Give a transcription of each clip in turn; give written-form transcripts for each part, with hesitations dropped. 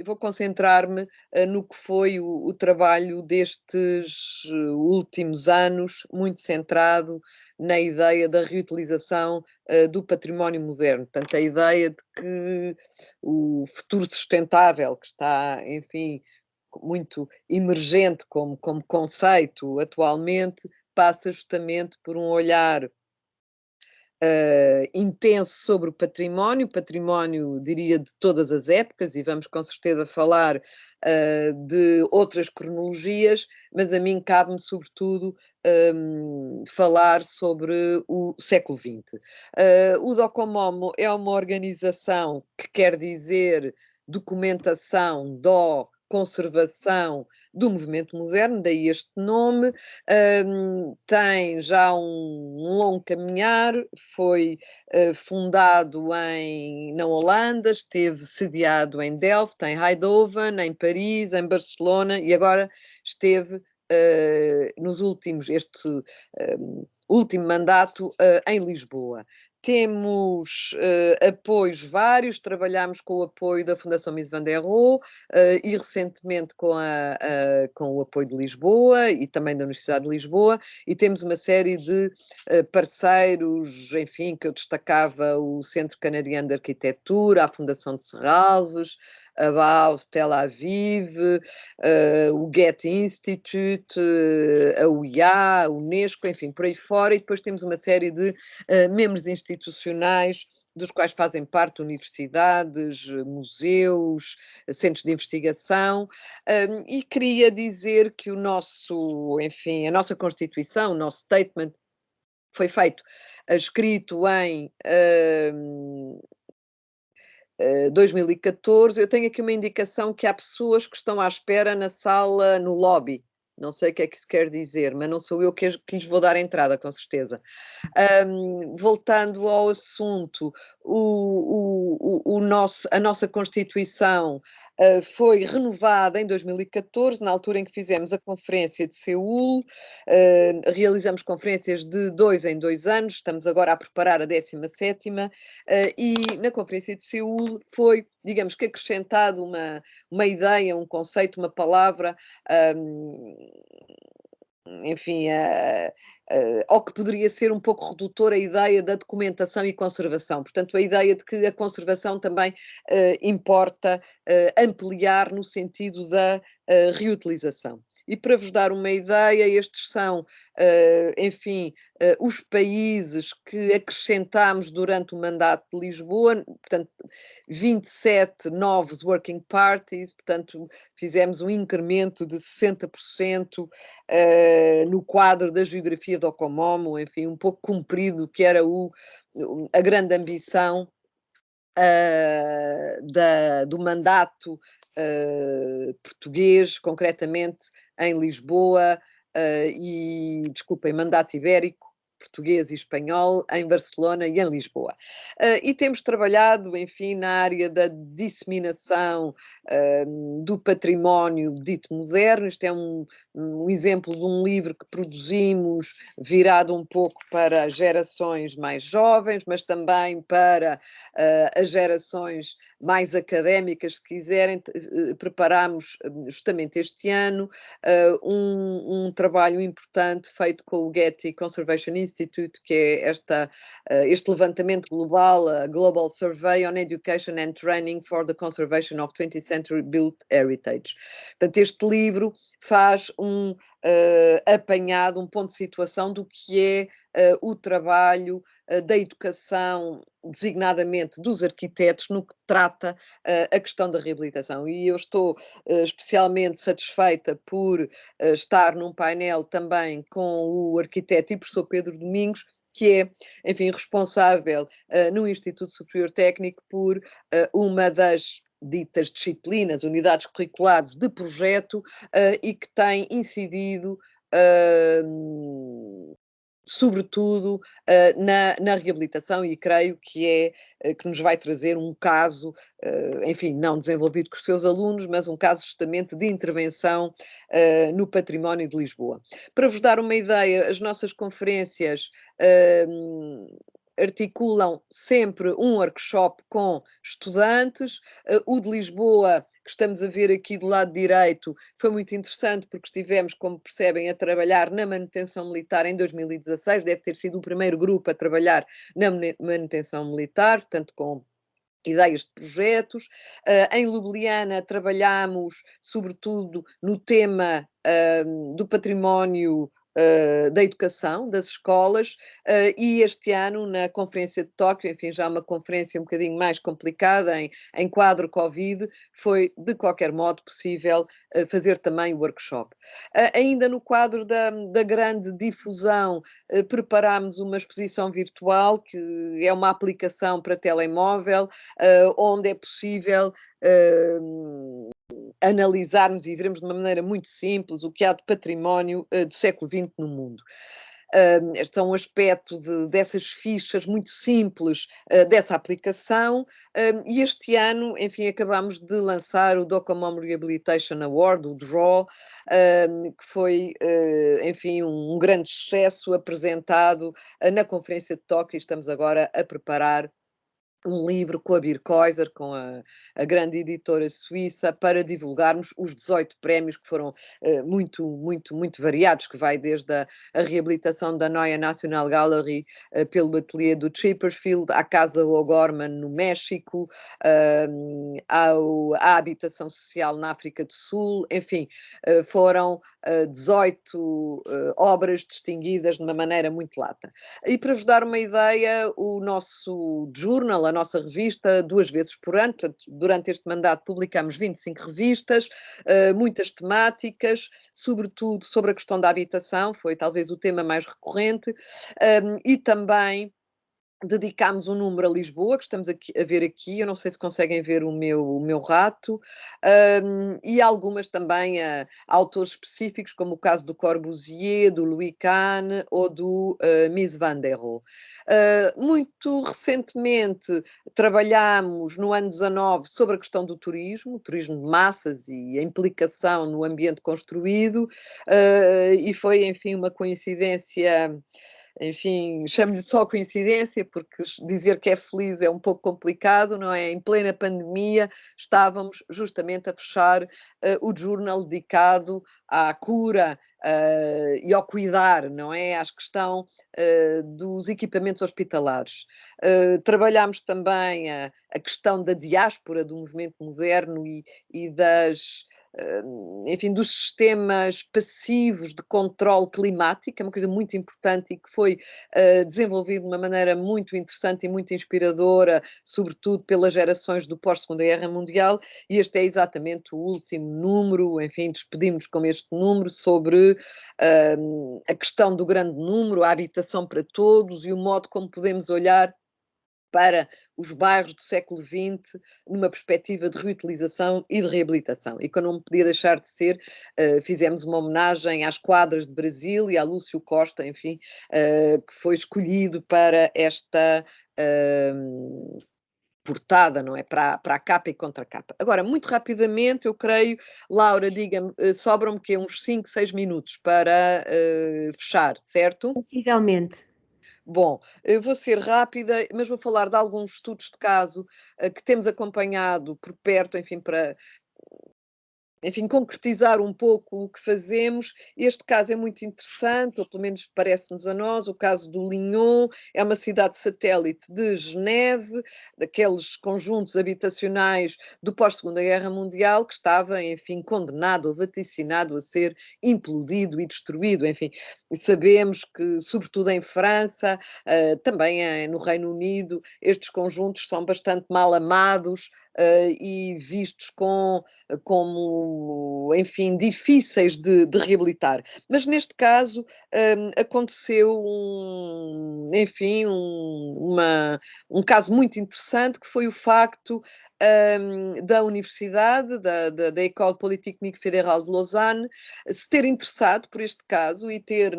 vou concentrar-me no que foi o trabalho destes últimos anos, muito centrado na ideia da reutilização do património moderno. Portanto, a ideia de que o futuro sustentável, que está, enfim, muito emergente como conceito atualmente, passa justamente por um olhar intenso sobre o património, diria, de todas as épocas, e vamos com certeza falar de outras cronologias, mas a mim cabe-me, sobretudo, falar sobre o século XX. O Docomomo é uma organização que quer dizer documentação conservação do movimento moderno, daí este nome. Tem já um longo caminhar, foi fundado na Holanda, esteve sediado em Delft, em Eindhoven, em Paris, em Barcelona, e agora esteve este último mandato em Lisboa. Temos apoios vários, trabalhamos com o apoio da Fundação Mies van der Rohe e recentemente com o apoio de Lisboa e também da Universidade de Lisboa, e temos uma série de parceiros, enfim, que eu destacava: o Centro Canadiano de Arquitetura, a Fundação de Serralves, a Bauhaus Tel Aviv, o Goethe Institute, a UEA, a Unesco, enfim, por aí fora, e depois temos uma série de membros institucionais, dos quais fazem parte universidades, museus, centros de investigação, e queria dizer que enfim, a nossa Constituição, o nosso statement, foi feito, escrito em 2014. Eu tenho aqui uma indicação que há pessoas que estão à espera na sala, no lobby. Não sei o que é que isso quer dizer, mas não sou eu que lhes vou dar entrada, com certeza. Voltando ao assunto, a nossa Constituição foi renovada em 2014, na altura em que fizemos a Conferência de Seul. Realizamos conferências de 2 em 2 anos, estamos agora a preparar a 17ª, e na Conferência de Seul foi, digamos que, acrescentado uma ideia, um conceito, uma palavra, enfim, ao que poderia ser um pouco redutor a ideia da documentação e conservação. Portanto, a ideia de que a conservação também importa ampliar no sentido da reutilização. E para vos dar uma ideia, estes são, enfim, os países que acrescentámos durante o mandato de Lisboa, portanto, 27 novos working parties, portanto, fizemos um incremento de 60% no quadro da geografia do Ocomomo, enfim, um pouco cumprido, que era a grande ambição do mandato português, concretamente em Lisboa, desculpem, mandato ibérico, português e espanhol, em Barcelona e em Lisboa. E temos trabalhado, enfim, na área da disseminação do património dito moderno. Isto é um exemplo de um livro que produzimos, virado um pouco para as gerações mais jovens, mas também para as gerações mais académicas, se quiserem. Preparámos justamente este ano um trabalho importante feito com o Getty Conservation Institute, que é este levantamento global, a Global Survey on Education and Training for the Conservation of 20th Century Built Heritage. Portanto, este livro faz um apanhado, um ponto de situação do que é o trabalho da educação, designadamente dos arquitetos, no que trata a questão da reabilitação. E eu estou especialmente satisfeita por estar num painel também com o arquiteto e professor Pedro Domingos, que é, enfim, responsável no Instituto Superior Técnico por uma das ditas disciplinas, unidades curriculares de projeto, e que tem incidido sobretudo na reabilitação, e creio que que nos vai trazer um caso, enfim, não desenvolvido com os seus alunos, mas um caso justamente de intervenção no património de Lisboa. Para vos dar uma ideia, as nossas conferências articulam sempre um workshop com estudantes. O de Lisboa, que estamos a ver aqui do lado direito, foi muito interessante porque estivemos, como percebem, a trabalhar na manutenção militar em 2016, deve ter sido o primeiro grupo a trabalhar na manutenção militar, portanto com ideias de projetos. Em Ljubljana trabalhamos sobretudo no tema do património da educação, das escolas, e este ano, na Conferência de Tóquio, enfim, já uma conferência um bocadinho mais complicada, em quadro Covid, foi de qualquer modo possível fazer também o workshop. Ainda no quadro da grande difusão, preparámos uma exposição virtual, que é uma aplicação para telemóvel, onde é possível analisarmos e vermos de uma maneira muito simples o que há de património do século XX no mundo. Este é um aspecto dessas fichas muito simples dessa aplicação, e este ano, enfim, acabámos de lançar o Docomom Rehabilitation Award, o DRAW, que foi, enfim, um grande sucesso apresentado na Conferência de Tóquio, e estamos agora a preparar um livro com a Birkhäuser, com a grande editora suíça, para divulgarmos os 18 prémios que foram muito variados, que vai desde a reabilitação da Neue National Gallery pelo ateliê do Chipperfield, à Casa O'Gorman no México, à habitação social na África do Sul, enfim, foram 18 obras distinguidas de uma maneira muito lata. E para vos dar uma ideia, o nosso journal, a nossa revista, 2 vezes por ano, portanto, durante este mandato publicamos 25 revistas, muitas temáticas, sobretudo sobre a questão da habitação, foi talvez o tema mais recorrente, e também dedicámos um número a Lisboa, que estamos aqui, a ver aqui, eu não sei se conseguem ver o meu rato, e algumas também a autores específicos, como o caso do Corbusier, do Louis Kahn ou do Mies van der Rohe. Muito recentemente trabalhámos no ano 19 sobre a questão do turismo de massas e a implicação no ambiente construído, e foi, enfim, uma coincidência, enfim, chamo-lhe só coincidência, porque dizer que é feliz é um pouco complicado, não é? Em plena pandemia, estávamos justamente a fechar o jornal dedicado à cura e ao cuidar, não é? À questão dos equipamentos hospitalares. Trabalhámos também a questão da diáspora do movimento moderno e das enfim, dos sistemas passivos de controle climático, é uma coisa muito importante e que foi desenvolvido de uma maneira muito interessante e muito inspiradora, sobretudo pelas gerações do pós-Segunda Guerra Mundial, e este é exatamente o último número, enfim, despedimos com este número sobre a questão do grande número, a habitação para todos e o modo como podemos olhar para os bairros do século XX numa perspectiva de reutilização e de reabilitação. E que eu não podia deixar de ser, fizemos uma homenagem às quadras de Brasil e a Lúcio Costa, enfim, que foi escolhido para esta portada, não é? Para a capa e contracapa. Agora, muito rapidamente, eu creio, Laura, diga-me, sobram-me que uns 5, 6 minutos para fechar, certo? Possivelmente. Bom, eu vou ser rápida, mas vou falar de alguns estudos de caso que temos acompanhado por perto, enfim, para enfim, concretizar um pouco o que fazemos. Este caso é muito interessante, ou pelo menos parece-nos a nós, o caso do Lignon, é uma cidade satélite de Geneve, daqueles conjuntos habitacionais do pós-Segunda Guerra Mundial, que estava, enfim, condenado ou vaticinado a ser implodido e destruído, enfim. E sabemos que, sobretudo em França, também no Reino Unido, estes conjuntos são bastante mal amados, e vistos como, enfim, difíceis de reabilitar. Mas neste caso aconteceu enfim, um caso muito interessante, que foi o facto da Universidade, da École Polytechnique Fédérale de Lausanne, se ter interessado por este caso e ter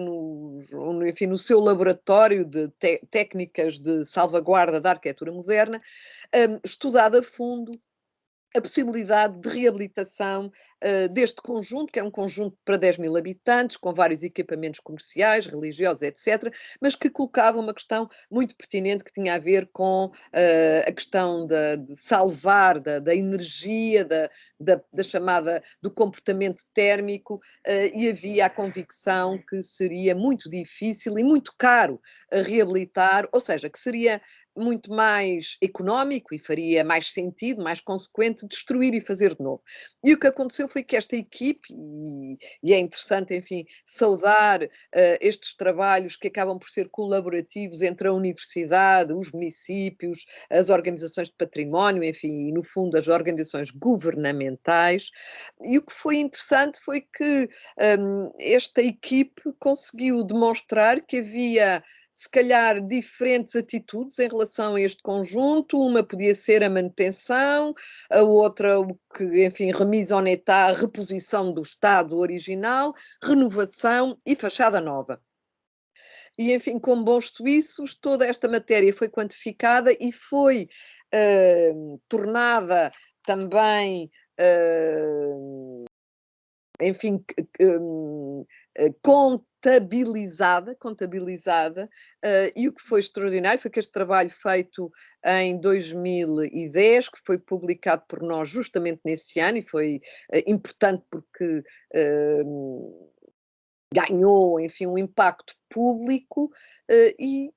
enfim, no seu laboratório de técnicas de salvaguarda da arquitetura moderna, estudado a fundo a possibilidade de reabilitação deste conjunto, que é um conjunto para 10.000 habitantes, com vários equipamentos comerciais, religiosos, etc., mas que colocava uma questão muito pertinente que tinha a ver com a questão de salvar da energia, da chamada do comportamento térmico, e havia a convicção que seria muito difícil e muito caro a reabilitar, ou seja, que seria muito mais económico e faria mais sentido, mais consequente, destruir e fazer de novo. E o que aconteceu foi que esta equipe, e é interessante, enfim, saudar estes trabalhos que acabam por ser colaborativos entre a universidade, os municípios, as organizações de património, enfim, e no fundo as organizações governamentais. E o que foi interessante foi que esta equipe conseguiu demonstrar que havia se calhar diferentes atitudes em relação a este conjunto, uma podia ser a manutenção, a outra o que, enfim, remise en état, a reposição do estado original, renovação e fachada nova. E, enfim, como bons suíços, toda esta matéria foi quantificada e foi tornada também, enfim, contabilizada, e o que foi extraordinário foi que este trabalho feito em 2010, que foi publicado por nós justamente nesse ano, e foi importante porque ganhou, enfim, um impacto público, e,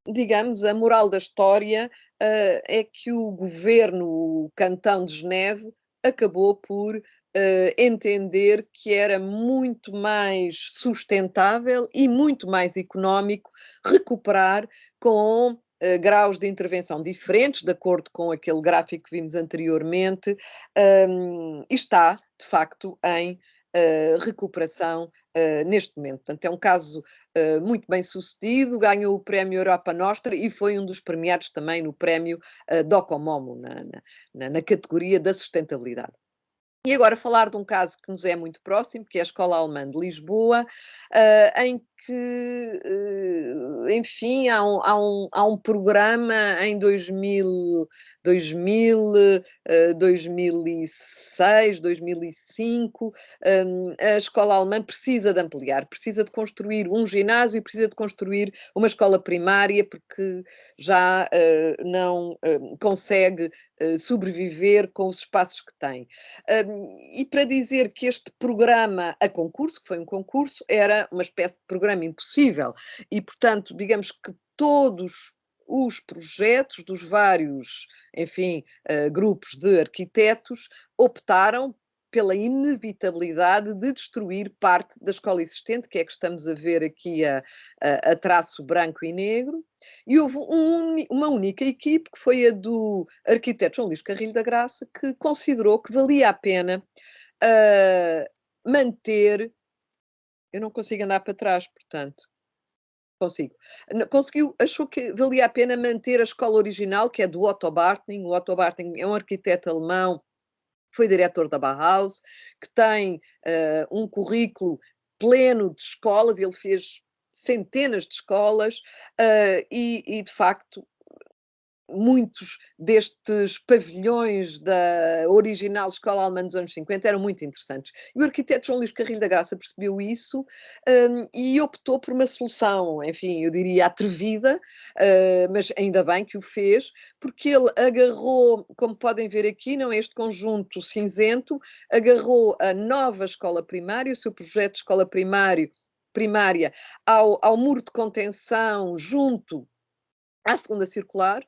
digamos, a moral da história é que o governo, o cantão de Geneve, acabou por entender que era muito mais sustentável e muito mais económico recuperar com graus de intervenção diferentes, de acordo com aquele gráfico que vimos anteriormente, e está, de facto, em recuperação neste momento. Portanto, é um caso muito bem sucedido, ganhou o prémio Europa Nostra e foi um dos premiados também no prémio Docomomo, na categoria da sustentabilidade. E agora falar de um caso que nos é muito próximo, que é a Escola Alemã de Lisboa, em que, enfim, há um programa em 2006, 2005, a escola alemã precisa de ampliar, precisa de construir um ginásio, precisa de construir uma escola primária, porque já não consegue sobreviver com os espaços que tem. E para dizer que este programa a concurso, que foi um concurso, era uma espécie de programa impossível e, portanto, digamos que todos os projetos dos vários, enfim, grupos de arquitetos optaram pela inevitabilidade de destruir parte da escola existente, que é que estamos a ver aqui a traço branco e negro, e houve uma única equipe, que foi a do arquiteto João Luís Carrilho da Graça, que considerou que valia a pena manter. Eu não consigo andar para trás, portanto. Consigo. Conseguiu, achou que valia a pena manter a escola original, que é do Otto Bartning. O Otto Bartning é um arquiteto alemão, foi diretor da Bauhaus, que tem um currículo pleno de escolas, ele fez centenas de escolas, e de facto muitos destes pavilhões da original Escola Alemã dos anos 50 eram muito interessantes. E o arquiteto João Luís Carrilho da Graça percebeu isso, e optou por uma solução, enfim, eu diria atrevida, mas ainda bem que o fez, porque ele agarrou, como podem ver aqui, não é este conjunto cinzento, agarrou a nova escola primária, o seu projeto de escola primária ao muro de contenção junto à segunda circular,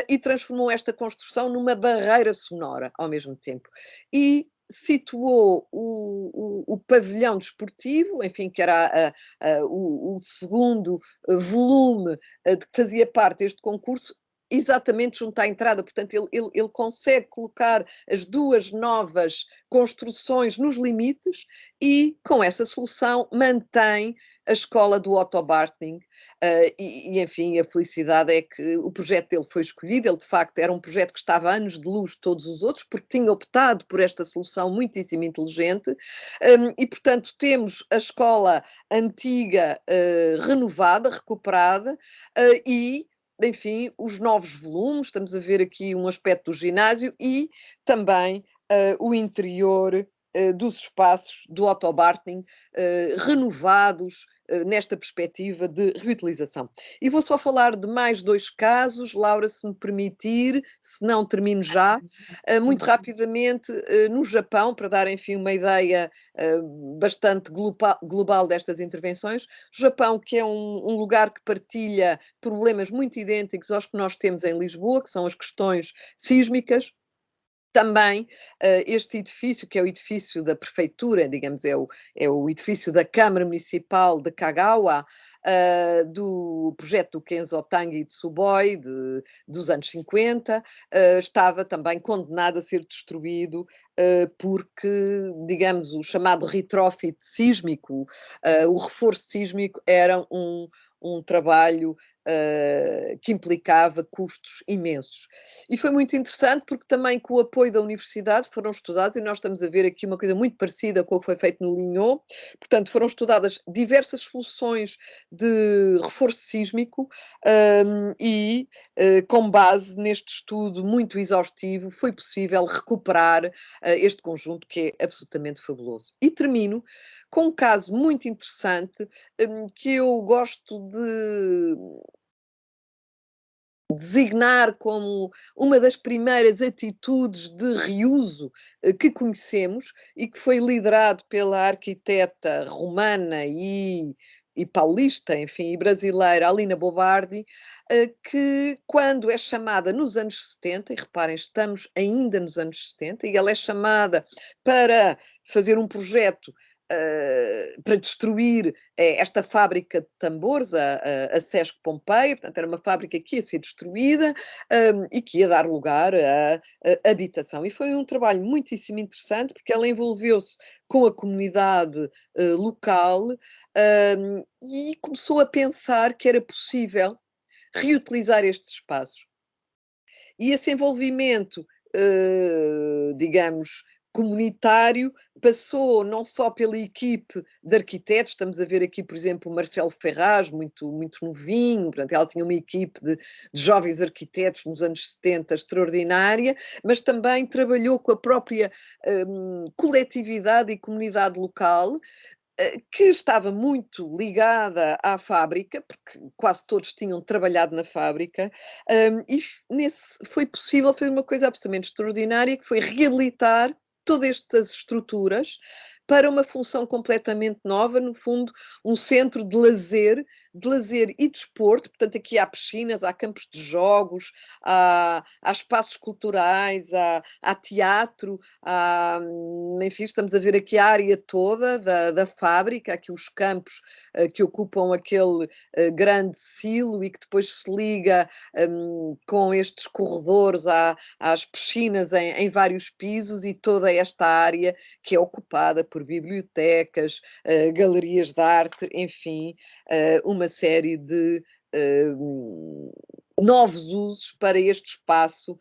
e transformou esta construção numa barreira sonora ao mesmo tempo. E situou o pavilhão desportivo, enfim, que era o segundo volume de que fazia parte deste concurso, exatamente junto à entrada. Portanto, ele consegue colocar as duas novas construções nos limites e, com essa solução, mantém a escola do Otto Bartning. Enfim, a felicidade é que o projeto dele foi escolhido. Ele, de facto, era um projeto que estava a anos de luz de todos os outros, porque tinha optado por esta solução muitíssimo inteligente. E, portanto, temos a escola antiga renovada, recuperada, e enfim, os novos volumes, estamos a ver aqui um aspecto do ginásio e também o interior dos espaços do Otto Bartning, renovados nesta perspectiva de reutilização. E vou só falar de mais 2 casos, Laura, se me permitir, se não termino já, muito rapidamente, no Japão, para dar, enfim, uma ideia bastante global destas intervenções. O Japão, que é um lugar que partilha problemas muito idênticos aos que nós temos em Lisboa, que são as questões sísmicas. Também este edifício, que é o edifício da prefeitura, digamos, é o edifício da Câmara Municipal de Kagawa, do projeto do Kenzo Tange Tsuboi, dos anos 50, estava também condenado a ser destruído porque, digamos, o chamado retrofit sísmico, o reforço sísmico, era um trabalho que implicava custos imensos. E foi muito interessante porque também com o apoio da universidade foram estudados, e nós estamos a ver aqui uma coisa muito parecida com o que foi feito no Linhó, portanto foram estudadas diversas soluções de reforço sísmico e com base neste estudo muito exaustivo foi possível recuperar este conjunto que é absolutamente fabuloso. E termino com um caso muito interessante que eu gosto de designar como uma das primeiras atitudes de reuso que conhecemos e que foi liderado pela arquiteta romana e paulista, enfim, e brasileira Alina Bobardi, que quando é chamada nos anos 70, e reparem, estamos ainda nos anos 70, e ela é chamada para fazer um projeto para destruir esta fábrica de tambores, a Sesc Pompeia, portanto, era uma fábrica que ia ser destruída e que ia dar lugar à habitação. E foi um trabalho muitíssimo interessante, porque ela envolveu-se com a comunidade local e começou a pensar que era possível reutilizar estes espaços. E esse envolvimento, digamos, comunitário, passou não só pela equipe de arquitetos, estamos a ver aqui, por exemplo, o Marcelo Ferraz, muito novinho, portanto, ela tinha uma equipe de jovens arquitetos nos anos 70 extraordinária, mas também trabalhou com a própria coletividade e comunidade local, que estava muito ligada à fábrica, porque quase todos tinham trabalhado na fábrica, e foi possível fazer uma coisa absolutamente extraordinária, que foi reabilitar todas estas estruturas para uma função completamente nova, no fundo, um centro de lazer e desporto. Portanto, aqui há piscinas, há campos de jogos, há espaços culturais, há teatro, enfim, estamos a ver aqui a área toda da fábrica, aqui os campos que ocupam aquele grande silo e que depois se liga com estes corredores às piscinas em vários pisos, e toda esta área que é ocupada por bibliotecas, galerias de arte, enfim, uma série de novos usos para este espaço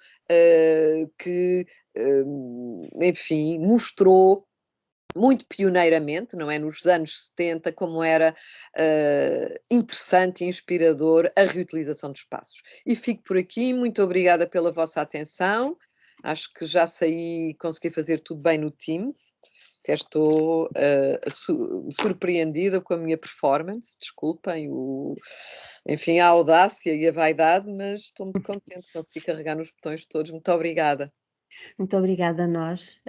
que, enfim, mostrou muito pioneiramente, não é, nos anos 70, como era interessante e inspirador a reutilização de espaços. E fico por aqui, muito obrigada pela vossa atenção, acho que já saí, consegui fazer tudo bem no Teams, até estou surpreendida com a minha performance, desculpem, enfim, a audácia e a vaidade, mas estou muito contente, consegui carregar nos botões todos, muito obrigada. Muito obrigada a nós,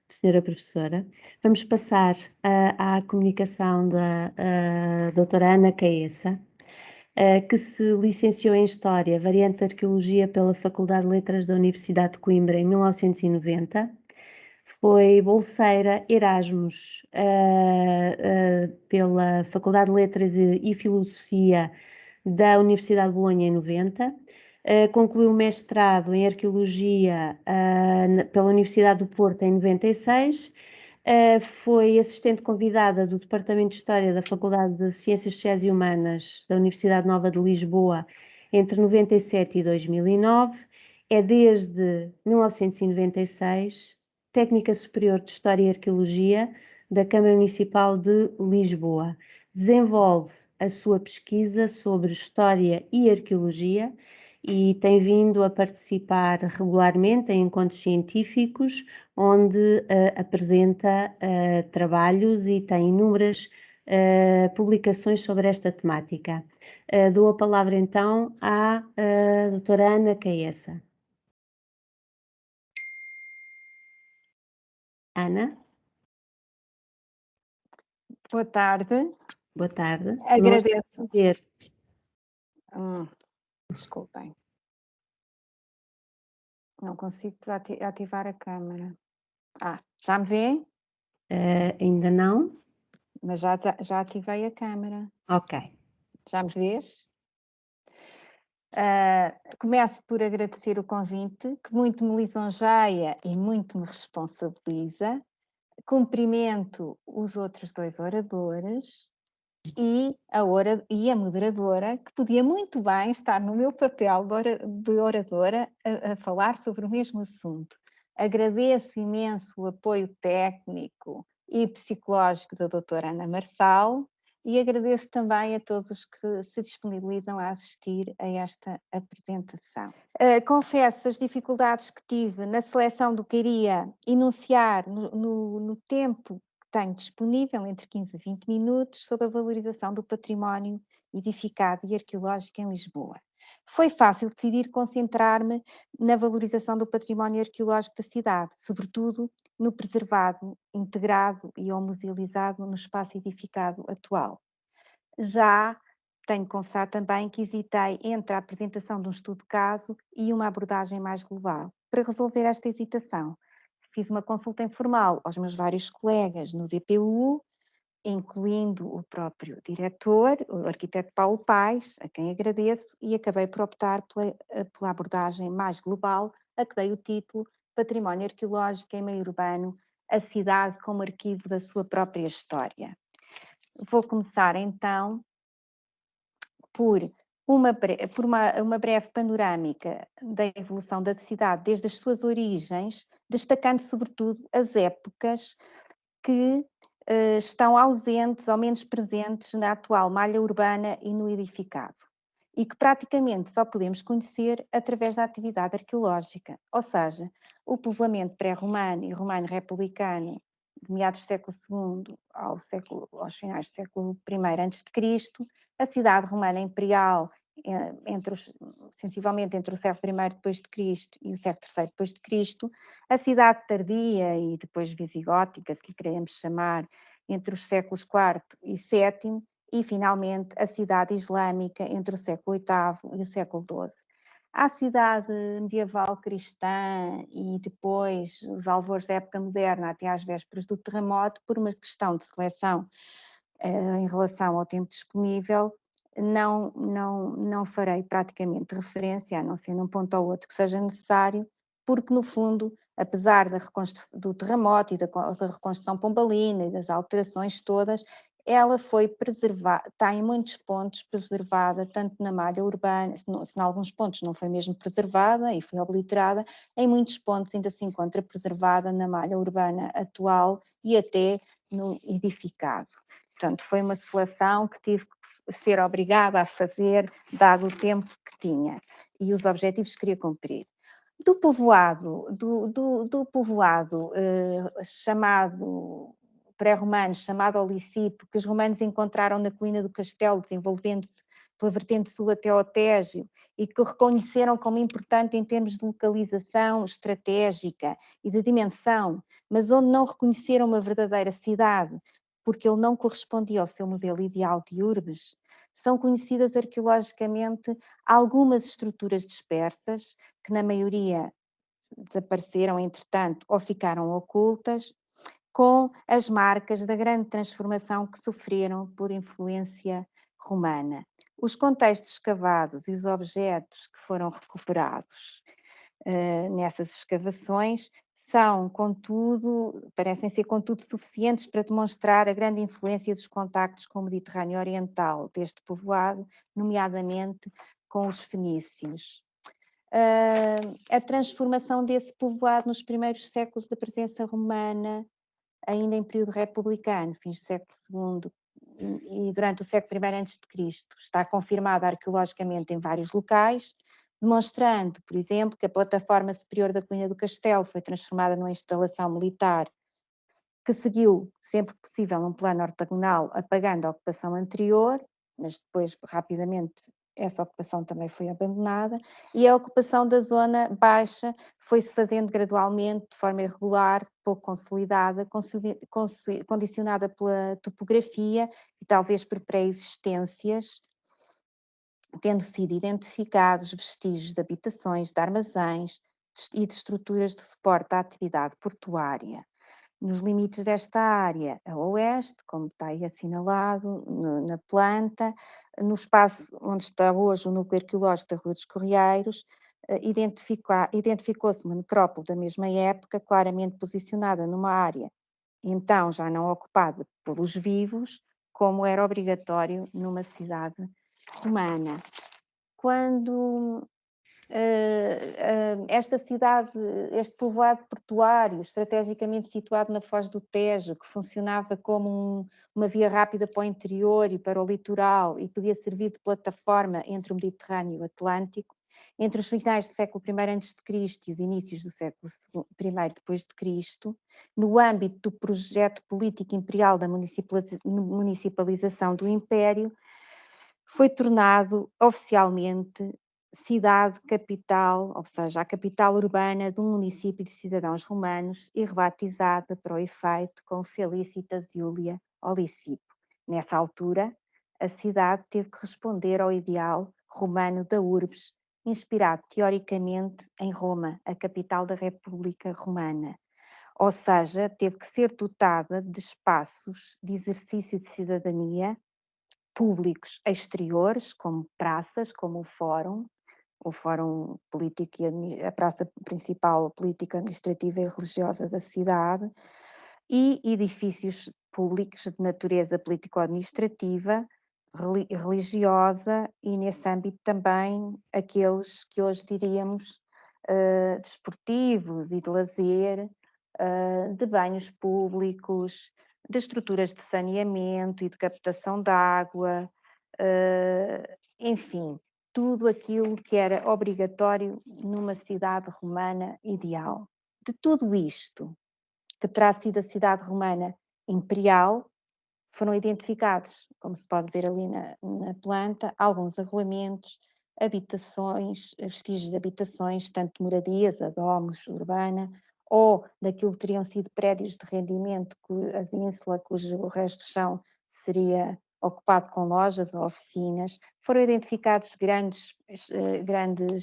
senhora professora. Vamos passar à comunicação da doutora Ana Caessa, que se licenciou em História, variante de Arqueologia pela Faculdade de Letras da Universidade de Coimbra em 1990. Foi bolseira Erasmus pela Faculdade de Letras e Filosofia da Universidade de Bolonha em 90. Concluiu o mestrado em Arqueologia pela Universidade do Porto em 96. Foi assistente convidada do Departamento de História da Faculdade de Ciências Sociais e Humanas da Universidade Nova de Lisboa entre 97 e 2009. É desde 1996 técnica superior de História e Arqueologia da Câmara Municipal de Lisboa. Desenvolve a sua pesquisa sobre história e arqueologia e tem vindo a participar regularmente em encontros científicos, onde apresenta trabalhos e tem inúmeras publicações sobre esta temática. Dou a palavra então à doutora Ana Caessa. Ana, Boa tarde, boa tarde. Não está agradeço. a ver. Desculpem. Não consigo ativar a câmara. Já me vê? Ainda não? Mas já ativei a câmara. Ok. Já me vês? Começo por agradecer o convite, que muito me lisonjeia e muito me responsabiliza. Cumprimento os outros 2 oradores e a moderadora, que podia muito bem estar no meu papel de oradora a falar sobre o mesmo assunto. Agradeço imenso o apoio técnico e psicológico da doutora Ana Marçal e agradeço também a todos os que se disponibilizam a assistir a esta apresentação. Confesso as dificuldades que tive na seleção do que iria enunciar no tempo tenho disponível entre 15 a 20 minutos sobre a valorização do património edificado e arqueológico em Lisboa. Foi fácil decidir concentrar-me na valorização do património arqueológico da cidade, sobretudo no preservado, integrado e ou musealizado no espaço edificado atual. Já tenho que confessar também que hesitei entre a apresentação de um estudo de caso e uma abordagem mais global. Para resolver esta hesitação, fiz uma consulta informal aos meus vários colegas no DPU, incluindo o próprio diretor, o arquiteto Paulo Paes, a quem agradeço, e acabei por optar pela abordagem mais global, a que dei o título Património Arqueológico em Meio Urbano, a cidade como arquivo da sua própria história. Vou começar então por uma breve panorâmica da evolução da cidade desde as suas origens, destacando sobretudo as épocas que estão ausentes ou menos presentes na atual malha urbana e no edificado, e que praticamente só podemos conhecer através da atividade arqueológica, ou seja, o povoamento pré-romano e romano-republicano de meados do século II aos finais do século I a.C., a cidade romana imperial sensivelmente entre o século I depois de Cristo e o século III depois de Cristo, a cidade tardia e depois visigótica, se lhe queremos chamar, entre os séculos IV e VII, e finalmente a cidade islâmica entre o século VIII e o século XII. A cidade medieval cristã e depois os alvores da época moderna até às vésperas do terremoto, por uma questão de seleção em relação ao tempo disponível, não farei praticamente referência, a não ser num ponto ou outro que seja necessário, porque no fundo, apesar do terremoto e da reconstrução pombalina e das alterações todas, ela foi preservada, está em muitos pontos preservada, tanto na malha urbana, se em alguns pontos não foi mesmo preservada e foi obliterada, em muitos pontos ainda se encontra preservada na malha urbana atual e até no edificado. Portanto, foi uma seleção que tive que ser obrigada a fazer, dado o tempo que tinha e os objetivos que queria cumprir. Do povoado chamado pré-romano, chamado Olicipo, que os romanos encontraram na colina do Castelo, desenvolvendo-se pela vertente sul até ao Tejo, e que o reconheceram como importante em termos de localização estratégica e de dimensão, mas onde não reconheceram uma verdadeira cidade, porque ele não correspondia ao seu modelo ideal de urbes, são conhecidas arqueologicamente algumas estruturas dispersas, que na maioria desapareceram, entretanto, ou ficaram ocultas, com as marcas da grande transformação que sofreram por influência romana. Os contextos escavados e os objetos que foram recuperados nessas escavações parecem ser contudo suficientes para demonstrar a grande influência dos contactos com o Mediterrâneo Oriental deste povoado, nomeadamente com os fenícios. A transformação desse povoado nos primeiros séculos da presença romana, ainda em período republicano, fins do século II, e durante o século I a.C. Está confirmada arqueologicamente em vários locais, demonstrando, por exemplo, que a plataforma superior da colina do castelo foi transformada numa instalação militar que seguiu, sempre que possível, um plano ortogonal, apagando a ocupação anterior, mas depois, rapidamente, essa ocupação também foi abandonada, e a ocupação da zona baixa foi-se fazendo gradualmente, de forma irregular, pouco consolidada, condicionada pela topografia e talvez por pré-existências, tendo sido identificados vestígios de habitações, de armazéns e de estruturas de suporte à atividade portuária. Nos limites desta área, a oeste, como está aí assinalado na planta, no espaço onde está hoje o núcleo arqueológico da Rua dos Correieiros, identificou-se uma necrópole da mesma época, claramente posicionada numa área, então já não ocupada pelos vivos, como era obrigatório numa cidade romana. Quando esta cidade, este povoado portuário, estrategicamente situado na Foz do Tejo, que funcionava como uma via rápida para o interior e para o litoral e podia servir de plataforma entre o Mediterrâneo e o Atlântico, entre os finais do século I a.C. e os inícios do século I depois de Cristo, no âmbito do projeto político imperial da municipalização do Império, foi tornado oficialmente cidade capital, ou seja, a capital urbana de um município de cidadãos romanos e rebatizada para o efeito com Felicitas Iulia Olicipo. Nessa altura, a cidade teve que responder ao ideal romano da urbes, inspirado teoricamente em Roma, a capital da República Romana. Ou seja, teve que ser dotada de espaços de exercício de cidadania públicos exteriores, como praças, como o Fórum Político e a praça principal política, administrativa e religiosa da cidade, e edifícios públicos de natureza político-administrativa, religiosa e, nesse âmbito, também aqueles que hoje diríamos desportivos e de lazer, de banhos públicos, de estruturas de saneamento e de captação de água, enfim, tudo aquilo que era obrigatório numa cidade romana ideal. De tudo isto, que terá sido a cidade romana imperial, foram identificados, como se pode ver ali na planta, alguns arruamentos, habitações, vestígios de habitações, tanto moradias, adómos, urbana, ou daquilo que teriam sido prédios de rendimento, as ínsula, cujo resto do chão seria ocupado com lojas ou oficinas. Foram identificados grandes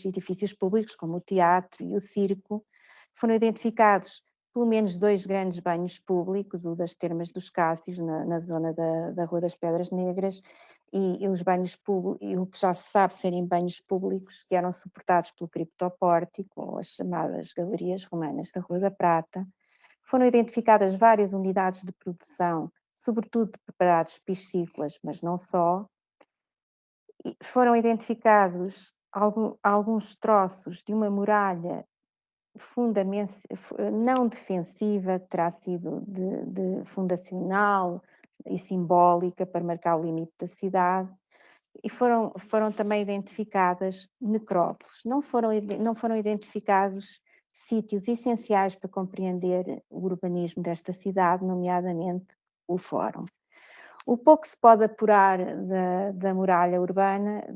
edifícios públicos, como o teatro e o circo. Foram identificados pelo menos 2 grandes banhos públicos, o das Termas dos Cássios, na zona da Rua das Pedras Negras, e os banhos públicos, e o que já se sabe serem banhos públicos, que eram suportados pelo criptopórtico, ou as chamadas galerias romanas da Rua da Prata. Foram identificadas várias unidades de produção, sobretudo de preparados piscícolas, mas não só. E foram identificados alguns troços de uma muralha não defensiva, terá sido de fundacional e simbólica para marcar o limite da cidade, e foram também identificadas necrópoles. Não foram identificados sítios essenciais para compreender o urbanismo desta cidade, nomeadamente o Fórum. O pouco que se pode apurar da muralha urbana,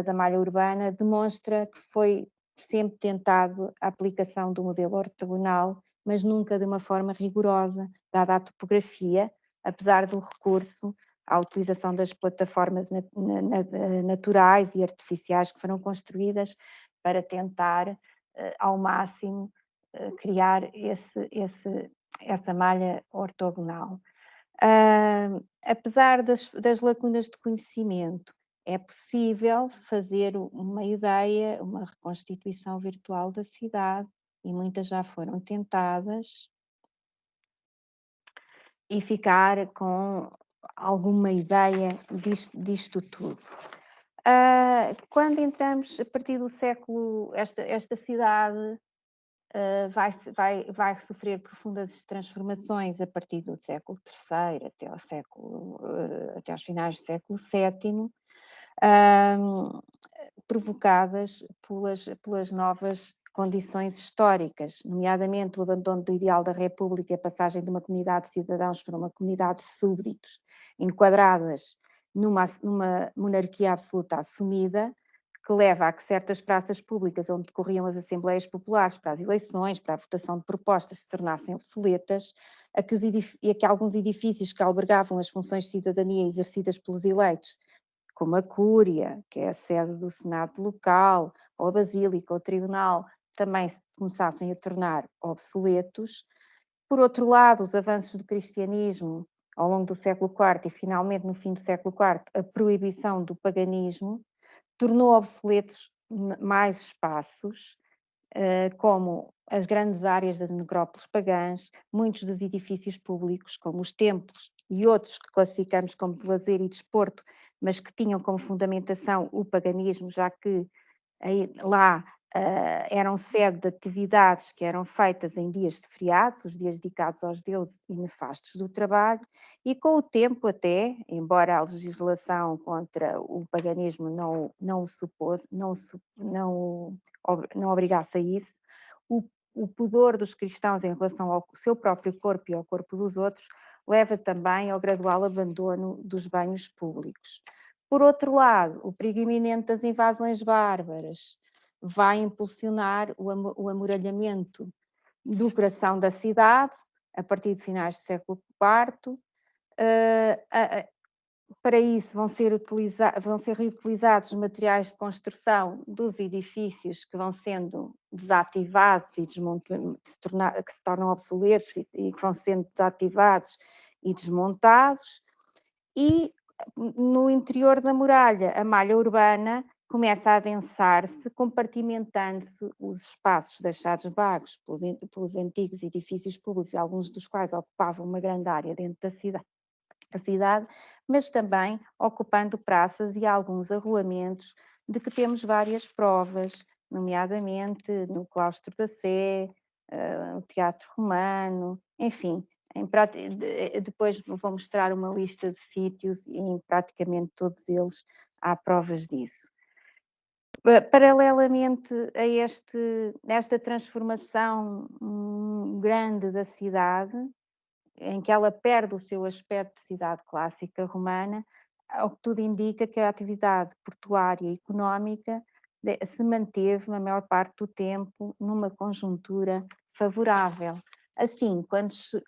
da malha urbana, demonstra que foi sempre tentado a aplicação do modelo ortogonal, mas nunca de uma forma rigorosa, dada a topografia, apesar do recurso à utilização das plataformas naturais e artificiais que foram construídas para tentar, ao máximo, criar essa malha ortogonal. Apesar das lacunas de conhecimento, é possível fazer uma ideia, uma reconstituição virtual da cidade, e muitas já foram tentadas, e ficar com alguma ideia disto tudo. Quando entramos, a partir do século, esta cidade vai sofrer profundas transformações a partir do século III até aos finais do século VII, provocadas pelas novas condições históricas, nomeadamente o abandono do ideal da República e a passagem de uma comunidade de cidadãos para uma comunidade de súbditos, enquadradas numa monarquia absoluta assumida, que leva a que certas praças públicas onde decorriam as assembleias populares para as eleições, para a votação de propostas, se tornassem obsoletas, a que alguns edifícios que albergavam as funções de cidadania exercidas pelos eleitos, como a Cúria, que é a sede do Senado local, ou a Basílica, ou o Tribunal, também se começassem a tornar obsoletos. Por outro lado, os avanços do cristianismo ao longo do século IV e finalmente no fim do século IV, a proibição do paganismo, tornou obsoletos mais espaços, como as grandes áreas das necrópoles pagãs, muitos dos edifícios públicos, como os templos e outros que classificamos como de lazer e desporto, mas que tinham como fundamentação o paganismo, já que lá eram sede de atividades que eram feitas em dias de feriados, os dias dedicados aos deuses e nefastos do trabalho, e com o tempo até, embora a legislação contra o paganismo não obrigasse a isso, o pudor dos cristãos em relação ao seu próprio corpo e ao corpo dos outros leva também ao gradual abandono dos banhos públicos. Por outro lado, o perigo iminente das invasões bárbaras vai impulsionar o amuralhamento do coração da cidade, a partir de finais do século IV. Para isso vão ser reutilizados os materiais de construção dos edifícios que vão sendo desativados e que se tornam obsoletos e que vão sendo desativados e desmontados. E no interior da muralha, a malha urbana começa a adensar-se, compartimentando-se os espaços deixados vagos pelos antigos edifícios públicos, alguns dos quais ocupavam uma grande área dentro da cidade, mas também ocupando praças e alguns arruamentos, de que temos várias provas, nomeadamente no Claustro da Sé, o Teatro Romano, enfim. Depois vou mostrar uma lista de sítios e em praticamente todos eles há provas disso. Paralelamente a esta transformação grande da cidade, em que ela perde o seu aspecto de cidade clássica romana, ao que tudo indica que a atividade portuária e económica se manteve, na maior parte do tempo, numa conjuntura favorável. Assim,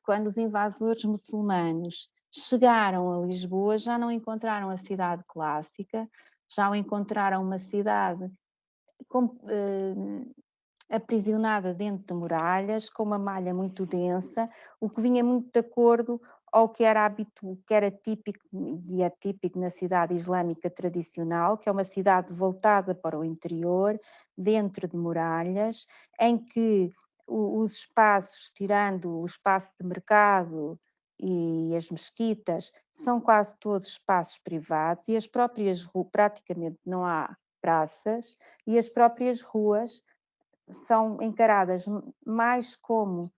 quando os invasores muçulmanos chegaram a Lisboa, já não encontraram a cidade clássica, já encontraram uma cidade aprisionada dentro de muralhas, com uma malha muito densa, o que vinha muito de acordo ao que era típico e é típico na cidade islâmica tradicional, que é uma cidade voltada para o interior, dentro de muralhas, em que os espaços, tirando o espaço de mercado e as mesquitas, são quase todos espaços privados e as próprias ruas, praticamente não há praças, e as próprias ruas são encaradas mais como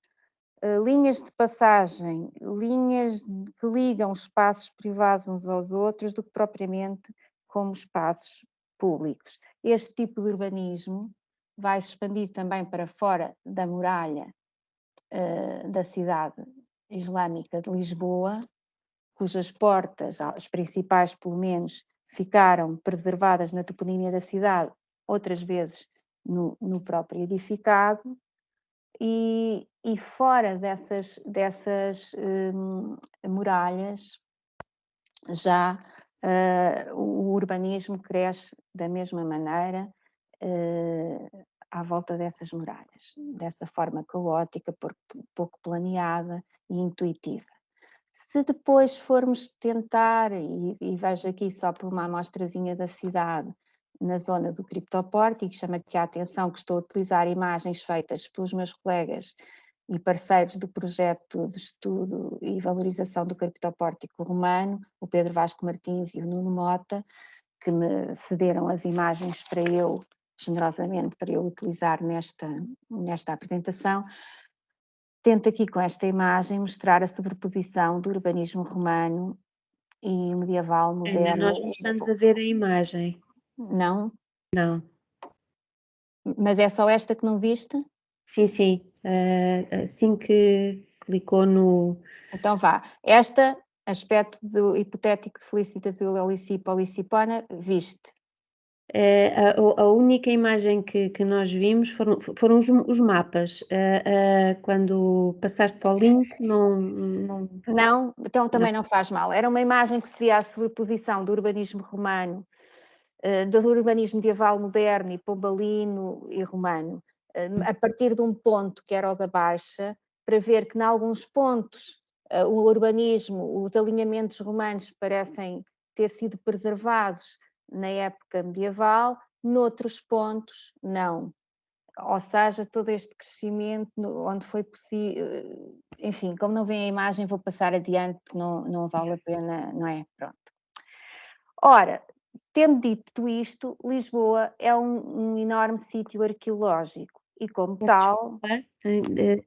linhas de passagem, linhas que ligam espaços privados uns aos outros, do que propriamente como espaços públicos. Este tipo de urbanismo vai se expandir também para fora da muralha da cidade islâmica de Lisboa, cujas portas, as principais pelo menos, ficaram preservadas na toponímia da cidade, outras vezes no próprio edificado, e fora dessas muralhas já o urbanismo cresce da mesma maneira à volta dessas muralhas, dessa forma caótica, pouco planeada e intuitiva. Se depois formos tentar, e vejo aqui só por uma amostrazinha da cidade, na zona do criptopórtico, chama aqui a atenção que estou a utilizar imagens feitas pelos meus colegas e parceiros do projeto de estudo e valorização do criptopórtico romano, o Pedro Vasco Martins e o Nuno Mota, que me cederam as imagens para eu generosamente para eu utilizar nesta apresentação, tento aqui com esta imagem mostrar a sobreposição do urbanismo romano e medieval Ana, moderno. nós não estamos a ver a imagem. Não? Não. Mas é só esta que não viste? Sim, sim. Assim que clicou no... Então vá. Esta, aspecto do hipotético de Felicitas e Lolicipa Olicipana, viste? A única imagem que nós vimos foram os mapas. Quando passaste para o link, não... Não? Então também não faz mal. Era uma imagem que se via a sobreposição do urbanismo romano, do urbanismo medieval moderno e pombalino e romano, a partir de um ponto que era o da Baixa, para ver que em alguns pontos o urbanismo, os alinhamentos romanos parecem ter sido preservados na época medieval, noutros pontos não. Ou seja, todo este crescimento onde foi possível, enfim, como não vem a imagem, vou passar adiante, porque não vale a pena, não é? Pronto. Ora, tendo dito isto, Lisboa é um enorme sítio arqueológico e, como Peço tal, desculpa,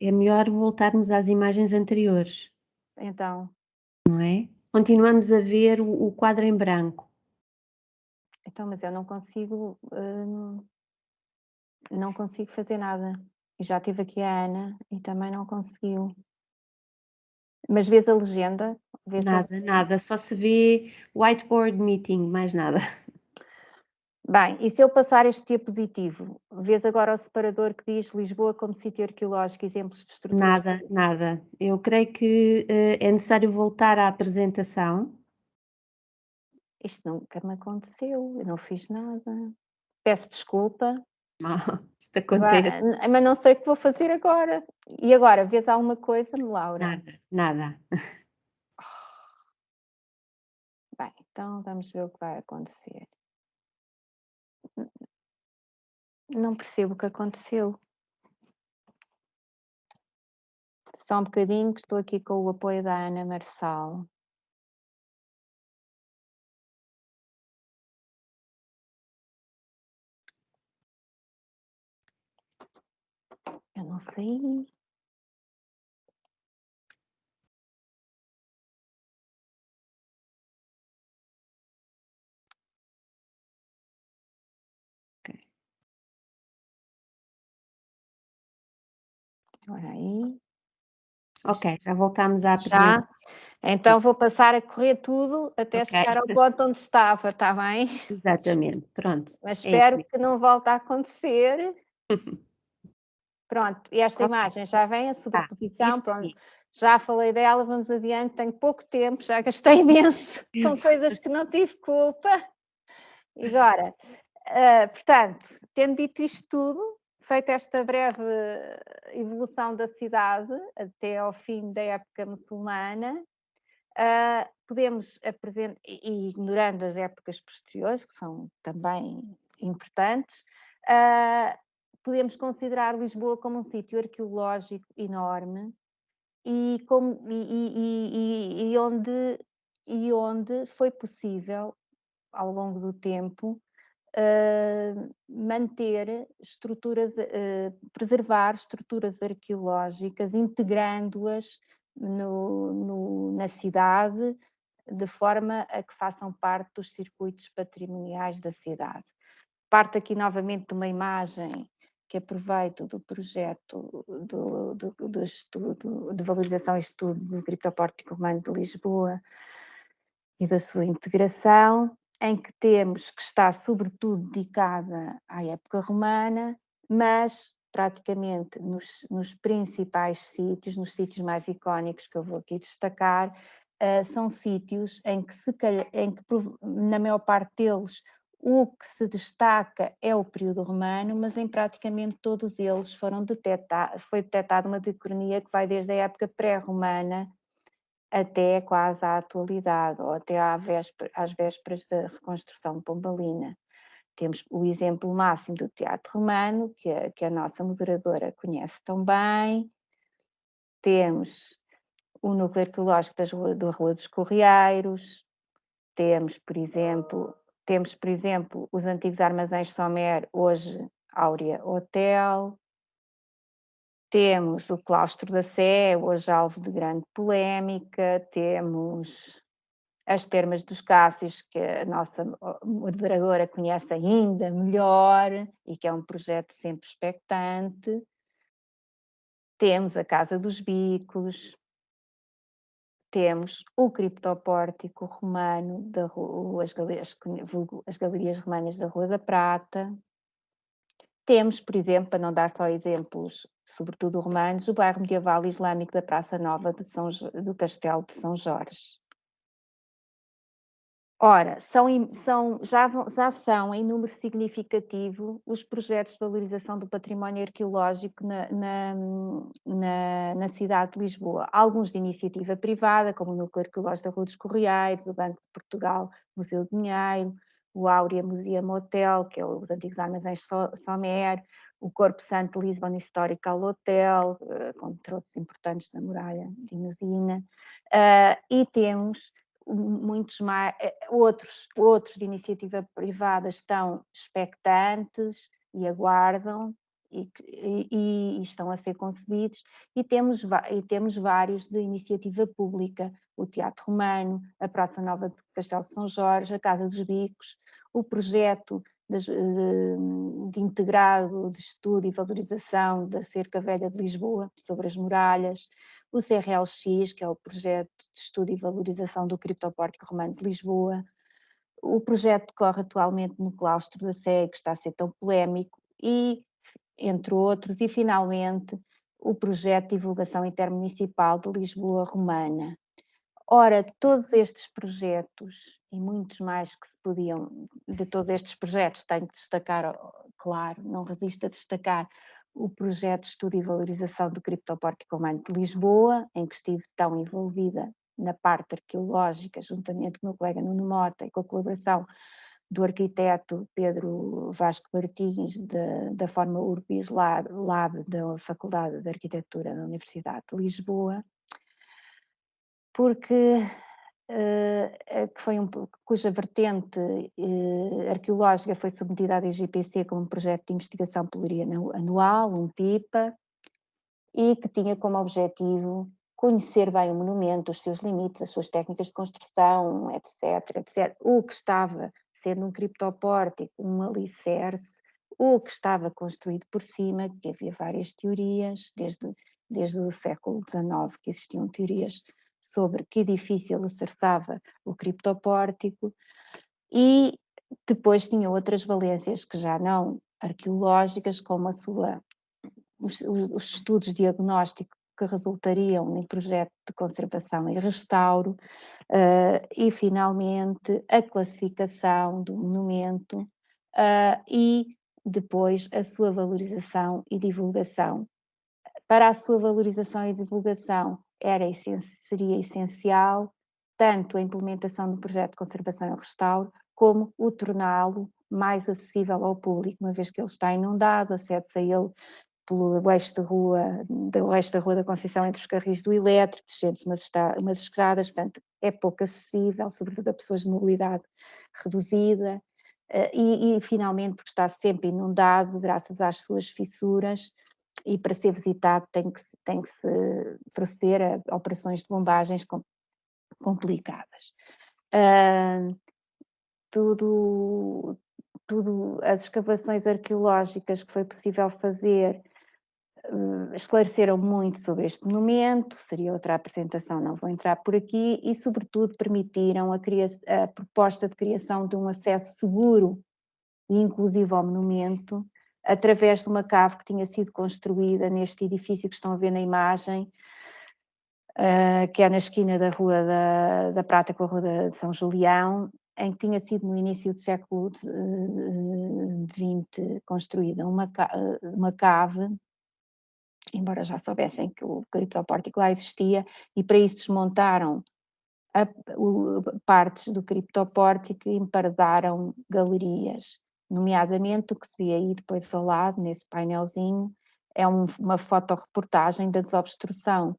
é melhor voltarmos às imagens anteriores, então, não é? Continuamos a ver o quadro em branco. mas eu não consigo fazer nada. E já tive aqui a Ana e também não conseguiu. Mas vês a legenda? Nada, só se vê whiteboard meeting, mais nada. Bem, e se eu passar este diapositivo, vês agora o separador que diz Lisboa como sítio arqueológico, exemplos de estruturas... Nada. Eu creio que é necessário voltar à apresentação. Isto nunca me aconteceu, eu não fiz nada. Peço desculpa. Isto acontece. Mas não sei o que vou fazer agora. E agora, vês alguma coisa, Laura? Nada. Bem, então vamos ver o que vai acontecer. Não percebo o que aconteceu. Só um bocadinho, que estou aqui com o apoio da Ana Marçal. Eu não sei. Ora aí. Ok, já voltámos à Já? apresentação. Então vou passar a correr tudo até Ok. chegar ao ponto onde estava, está bem? Exatamente, pronto. Mas É isso espero que não volte a acontecer. Pronto, e esta Ok. imagem já vem, a sobreposição, Isto pronto, sim. já falei dela, vamos adiante, tenho pouco tempo, já gastei imenso com coisas que não tive culpa. E agora, portanto, tendo dito isto tudo, feita esta breve evolução da cidade até ao fim da época muçulmana, podemos apresentar, e ignorando as épocas posteriores, que são também importantes, podemos considerar Lisboa como um sítio arqueológico enorme e, onde foi possível, ao longo do tempo, manter estruturas, preservar estruturas arqueológicas, integrando-as na cidade, de forma a que façam parte dos circuitos patrimoniais da cidade. Parto aqui novamente de uma imagem que aproveito do projeto do estudo de valorização e estudo do criptopórtico romano de Lisboa e da sua integração, em que temos que está sobretudo dedicada à época romana, mas praticamente nos principais sítios, nos sítios mais icónicos que eu vou aqui destacar, são sítios em que, na maior parte deles, o que se destaca é o período romano, mas em praticamente todos eles foi detectada uma diacronia que vai desde a época pré-romana até quase à atualidade, ou até às vésperas da reconstrução pombalina. Temos o exemplo máximo do teatro romano, que a nossa moderadora conhece tão bem. Temos o núcleo arqueológico da Rua dos Correieiros. Temos, por exemplo, Temos, por exemplo, os antigos armazéns Sommer, hoje Áurea Hotel. Temos o claustro da Sé, hoje alvo de grande polémica. Temos as termas dos Cássios, que a nossa moderadora conhece ainda melhor e que é um projeto sempre expectante. Temos a Casa dos Bicos. Temos o criptopórtico romano da rua, as galerias romanas da Rua da Prata. Temos, por exemplo, para não dar só exemplos, sobretudo romanos, o bairro medieval islâmico da Praça Nova do Castelo de São Jorge. Ora, já são em número significativo os projetos de valorização do património arqueológico na cidade de Lisboa. Alguns de iniciativa privada, como o Núcleo Arqueológico da Rua dos Correieiros, o Banco de Portugal, Museu de Dinheiro, o Áurea Museum Hotel, que é os antigos armazéns Sommer, o Corpo Santo Lisbon Historical Hotel, com troços importantes da muralha de Inosina, e temos muitos mais, outros de iniciativa privada estão expectantes e aguardam e estão a ser concebidos, e temos vários de iniciativa pública, o Teatro Romano, a Praça Nova de Castelo de São Jorge, a Casa dos Bicos, o projeto de integrado de estudo e valorização da Cerca Velha de Lisboa, sobre as muralhas, o CRLX, que é o projeto de estudo e valorização do criptopórtico romano de Lisboa, o projeto decorre atualmente no claustro da Sé, que está a ser tão polémico, e, entre outros, e finalmente o projeto de divulgação intermunicipal de Lisboa Romana. Ora, todos estes projetos, e muitos mais que se podiam, de todos estes projetos, tenho que destacar, claro, não resisto a destacar o projeto de estudo e valorização do criptopórtico romano de Lisboa, em que estive tão envolvida na parte arqueológica, juntamente com o meu colega Nuno Mota e com a colaboração do arquiteto Pedro Vasco Martins, da Forma Urbis Lab da Faculdade de Arquitetura da Universidade de Lisboa, porque que foi cuja vertente arqueológica foi submetida à DGPC como um projeto de investigação plurianual, um PIPA, e que tinha como objetivo conhecer bem o monumento, os seus limites, as suas técnicas de construção, etc, etc. O que estava, sendo um criptopórtico, um alicerce, o que estava construído por cima, que havia várias teorias, desde o século XIX, que existiam teorias sobre que edifício alicerçava o criptopórtico, e depois tinha outras valências que já não arqueológicas, como os estudos diagnósticos que resultariam em projeto de conservação e restauro, e finalmente a classificação do monumento, e depois a sua valorização e divulgação. Para a sua valorização e divulgação seria essencial tanto a implementação do projeto de conservação e restauro, como o torná-lo mais acessível ao público, uma vez que ele está inundado, acede-se a ele pelo eixo da Rua da Conceição, entre os carris do elétrico, descendo-se umas escadas, portanto é pouco acessível, sobretudo a pessoas de mobilidade reduzida, e finalmente porque está sempre inundado graças às suas fissuras, e para ser visitado tem que se proceder a operações de bombagens complicadas. Tudo as escavações arqueológicas que foi possível fazer esclareceram muito sobre este monumento, seria outra apresentação, não vou entrar por aqui, e sobretudo permitiram a proposta de criação de um acesso seguro e inclusivo ao monumento, através de uma cave que tinha sido construída neste edifício que estão a ver na imagem, que é na esquina da Rua da Prata com a Rua de São Julião, em que tinha sido no início do século XX construída uma cave, embora já soubessem que o criptopórtico lá existia, e para isso desmontaram partes do criptopórtico e emparedaram galerias, nomeadamente o que se vê aí depois ao lado, nesse painelzinho, é uma fotoreportagem da desobstrução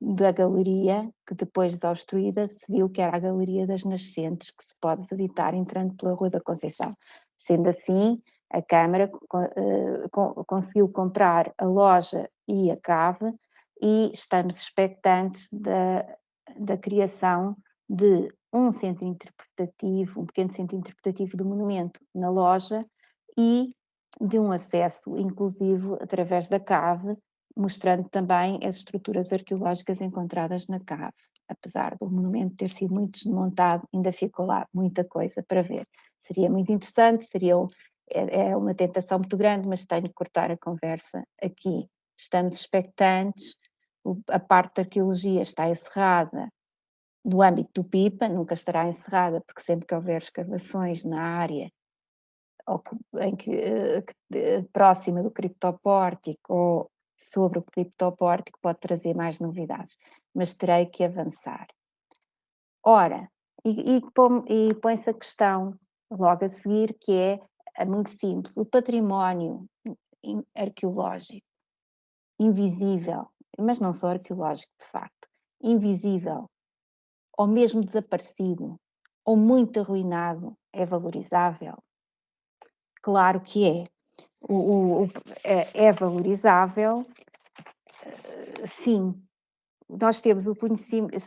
da galeria, que depois de obstruída se viu que era a Galeria das Nascentes, que se pode visitar entrando pela Rua da Conceição. Sendo assim, a Câmara conseguiu comprar a loja e a cave e estamos expectantes da criação de um centro interpretativo, um pequeno centro interpretativo do monumento na loja e de um acesso inclusivo através da cave, mostrando também as estruturas arqueológicas encontradas na cave. Apesar do monumento ter sido muito desmontado, ainda ficou lá muita coisa para ver. Seria muito interessante, é uma tentação muito grande, mas tenho que cortar a conversa aqui. Estamos expectantes, a parte da arqueologia está encerrada no âmbito do PIPA, nunca estará encerrada, porque sempre que houver escavações na área próxima do criptopórtico ou sobre o criptopórtico pode trazer mais novidades, mas terei que avançar. Ora, e põe-se a questão logo a seguir, que é muito simples, o património arqueológico, invisível, mas não só arqueológico de facto, invisível, ou mesmo desaparecido, ou muito arruinado, é valorizável? Claro que é. É valorizável, sim. Nós temos o conhecimento,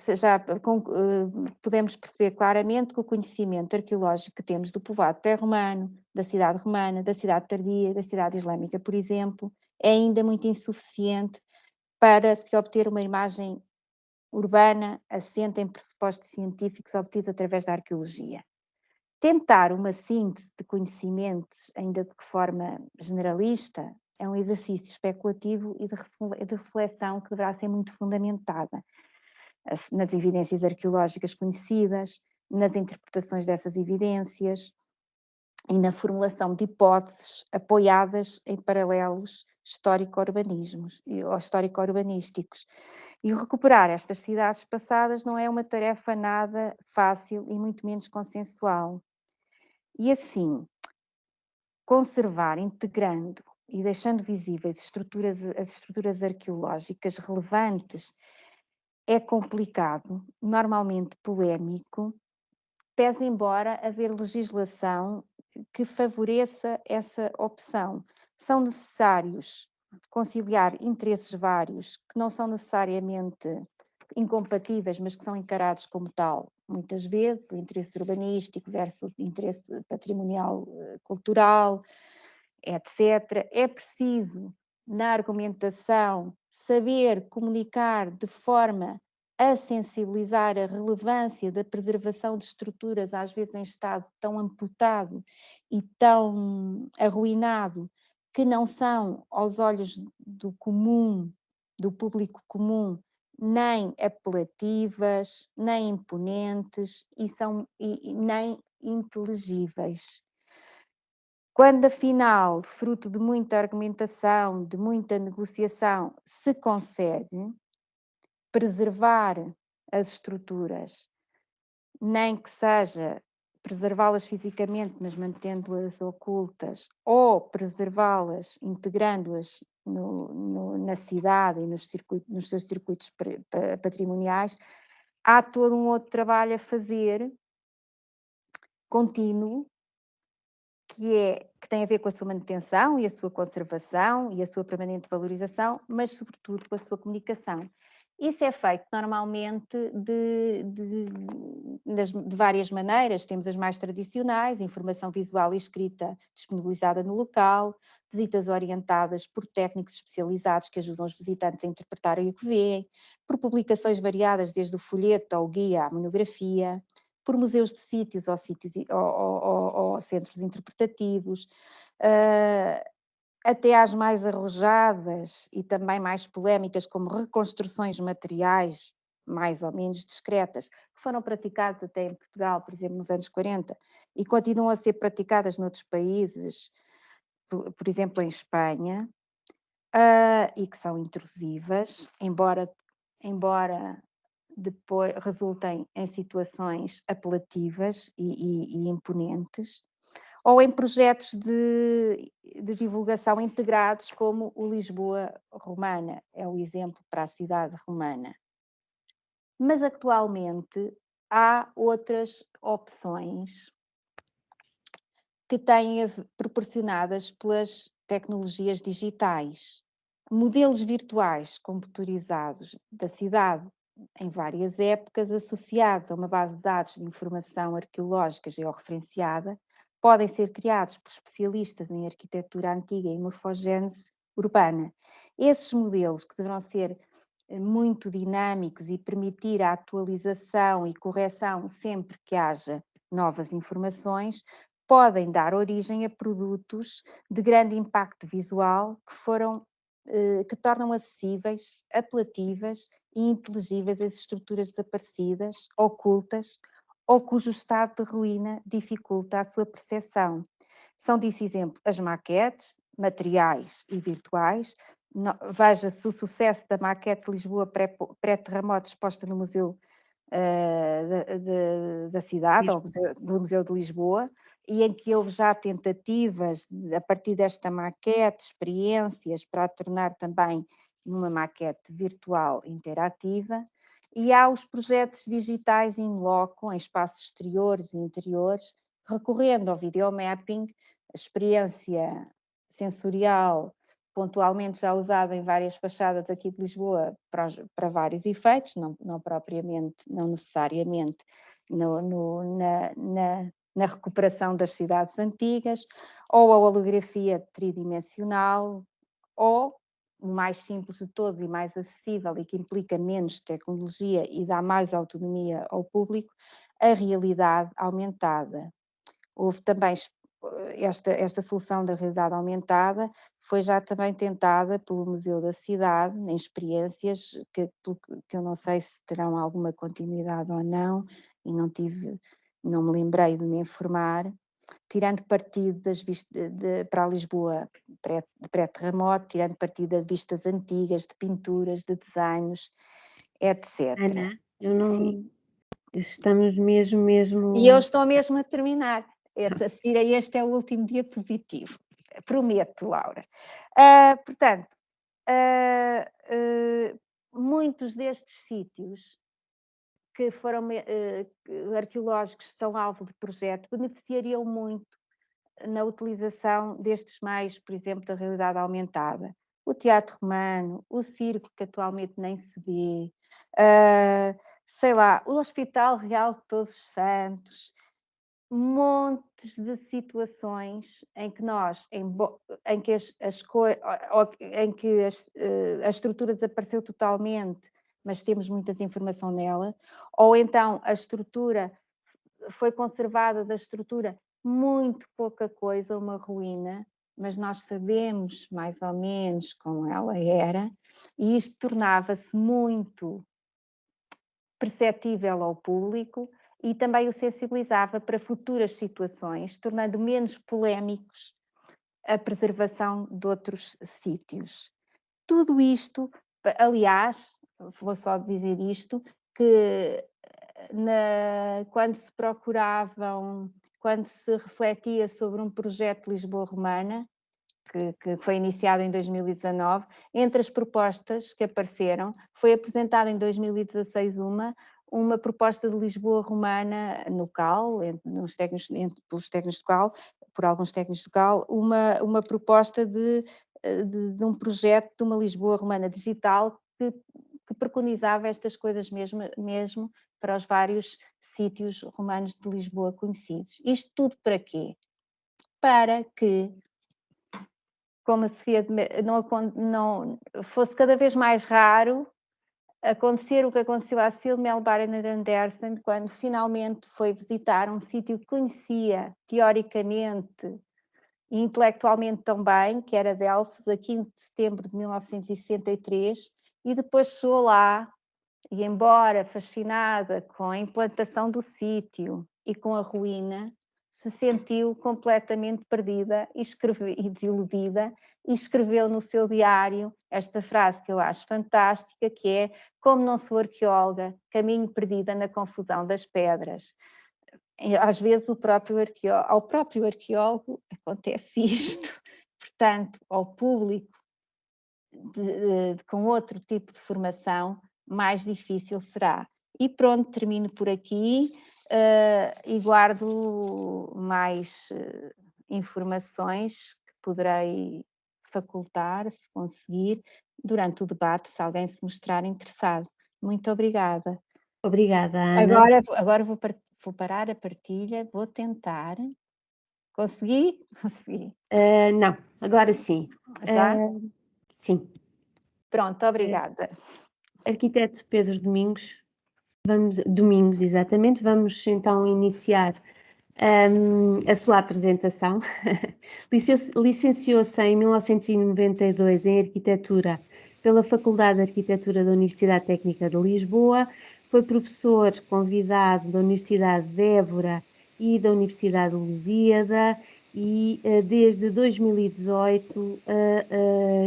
podemos perceber claramente que o conhecimento arqueológico que temos do povoado pré-romano, da cidade tardia, da cidade islâmica, por exemplo, é ainda muito insuficiente para se obter uma imagem urbana assente em pressupostos científicos obtidos através da arqueologia. Tentar uma síntese de conhecimentos, ainda de forma generalista, é um exercício especulativo e de reflexão que deverá ser muito fundamentada nas evidências arqueológicas conhecidas, nas interpretações dessas evidências e na formulação de hipóteses apoiadas em paralelos histórico-urbanísticos. E recuperar estas cidades passadas não é uma tarefa nada fácil e muito menos consensual. E assim, conservar, integrando e deixando visíveis as estruturas arqueológicas relevantes é complicado, normalmente polémico, pese embora haver legislação que favoreça essa opção. São necessários conciliar interesses vários que não são necessariamente incompatíveis, mas que são encarados como tal, muitas vezes, o interesse urbanístico versus o interesse patrimonial, cultural, etc. É preciso, na argumentação, saber comunicar de forma a sensibilizar a relevância da preservação de estruturas, às vezes em estado tão amputado e tão arruinado, que não são, aos olhos do comum, do público comum, nem apelativas, nem imponentes e nem inteligíveis. Quando, afinal, fruto de muita argumentação, de muita negociação, se consegue preservar as estruturas, nem que seja preservá-las fisicamente, mas mantendo-as ocultas, ou preservá-las, integrando-as na cidade e nos seus circuitos patrimoniais, há todo um outro trabalho a fazer, contínuo, que tem a ver com a sua manutenção e a sua conservação e a sua permanente valorização, mas sobretudo com a sua comunicação. Isso é feito normalmente de várias maneiras. Temos as mais tradicionais, informação visual e escrita disponibilizada no local, visitas orientadas por técnicos especializados que ajudam os visitantes a interpretarem o que veem, por variadas, desde o folheto ao guia à monografia, por museus de sítios ou centros interpretativos, até às mais arrojadas e também mais polémicas, como reconstruções materiais mais ou menos discretas, que foram praticadas até em Portugal, por exemplo, nos anos 40, e continuam a ser praticadas noutros países, por exemplo, em Espanha, e que são intrusivas, embora depois resultem em situações apelativas e imponentes, ou em projetos de divulgação integrados, como o Lisboa Romana, é o exemplo para a cidade romana. Mas atualmente há outras opções que têm proporcionadas pelas tecnologias digitais. Modelos virtuais computadorizados da cidade em várias épocas, associados a uma base de dados de informação arqueológica georreferenciada, podem ser criados por especialistas em arquitetura antiga e morfogénese urbana. Esses modelos, que deverão ser muito dinâmicos e permitir a atualização e correção sempre que haja novas informações, podem dar origem a produtos de grande impacto visual que tornam acessíveis, apelativas e inteligíveis as estruturas desaparecidas, ocultas, ou cujo estado de ruína dificulta a sua percepção. São disso exemplo as maquetes, materiais e virtuais. Veja-se o sucesso da maquete de Lisboa pré-terremoto exposta no Museu da cidade, ou do Museu de Lisboa, e em que houve já tentativas, a partir desta maquete, experiências para a tornar também numa maquete virtual interativa, e há os projetos digitais in loco, em espaços exteriores e interiores, recorrendo ao videomapping, a experiência sensorial pontualmente já usada em várias fachadas aqui de Lisboa para vários efeitos, não propriamente, não necessariamente na recuperação das cidades antigas, ou a holografia tridimensional, ou o mais simples de todos e mais acessível e que implica menos tecnologia e dá mais autonomia ao público, a realidade aumentada. Houve também esta solução da realidade aumentada foi já também tentada pelo Museu da Cidade, em experiências que eu não sei se terão alguma continuidade ou não, e não me lembrei de me informar, tirando partido das vistas para a Lisboa pré-terremoto, tirando partido das vistas antigas, de pinturas, de desenhos, etc. Ana, eu não. Sim. Estamos mesmo. E eu estou mesmo a terminar. A seguir a este é o último diapositivo. Prometo, Laura. Portanto, muitos destes sítios que foram arqueológicos que são alvo de projeto beneficiariam muito na utilização destes meios, por exemplo, da realidade aumentada. O Teatro Romano, o circo, que atualmente nem se vê, sei lá, o Hospital Real de Todos os Santos, montes de situações em que a estrutura desapareceu totalmente, mas temos muita informação nela, ou então a estrutura foi conservada da estrutura muito pouca coisa, uma ruína, mas nós sabemos mais ou menos como ela era, e isto tornava-se muito perceptível ao público e também o sensibilizava para futuras situações, tornando menos polémicos a preservação de outros sítios. Tudo isto, aliás, vou só dizer isto, que quando se refletia sobre um projeto Lisboa Romana, que foi iniciado em 2019, entre as propostas que apareceram, foi apresentada em 2016 uma proposta de Lisboa Romana no CAL, pelos técnicos do CAL, por alguns técnicos do CAL, uma proposta de um projeto de uma Lisboa Romana digital que preconizava estas coisas mesmo para os vários sítios romanos de Lisboa conhecidos. Isto tudo para quê? Para que, como a Sofia não fosse cada vez mais raro acontecer o que aconteceu à Sofia de Melbourne Anderson, quando finalmente foi visitar um sítio que conhecia teoricamente e intelectualmente também, que era Delfos, a 15 de setembro de 1963, e depois chegou lá, e embora fascinada com a implantação do sítio e com a ruína, se sentiu completamente perdida e desiludida, e escreveu no seu diário esta frase que eu acho fantástica, que é: como não sou arqueóloga, caminho perdida na confusão das pedras. Às vezes ao próprio arqueólogo acontece isto, portanto, ao público com outro tipo de formação, mais difícil será. E pronto, termino por aqui e guardo mais informações que poderei facultar, se conseguir, durante o debate, se alguém se mostrar interessado. Muito obrigada. Obrigada, Ana. Agora vou parar a partilha, vou tentar. Consegui? Consegui. Não, agora sim. Já? Sim. Pronto, obrigada. Arquiteto Pedro Domingos, Domingos, exatamente, vamos então iniciar a sua apresentação. Licenciou-se em 1992 em Arquitetura pela Faculdade de Arquitetura da Universidade Técnica de Lisboa, foi professor convidado da Universidade de Évora e da Universidade de Lusíada e desde 2018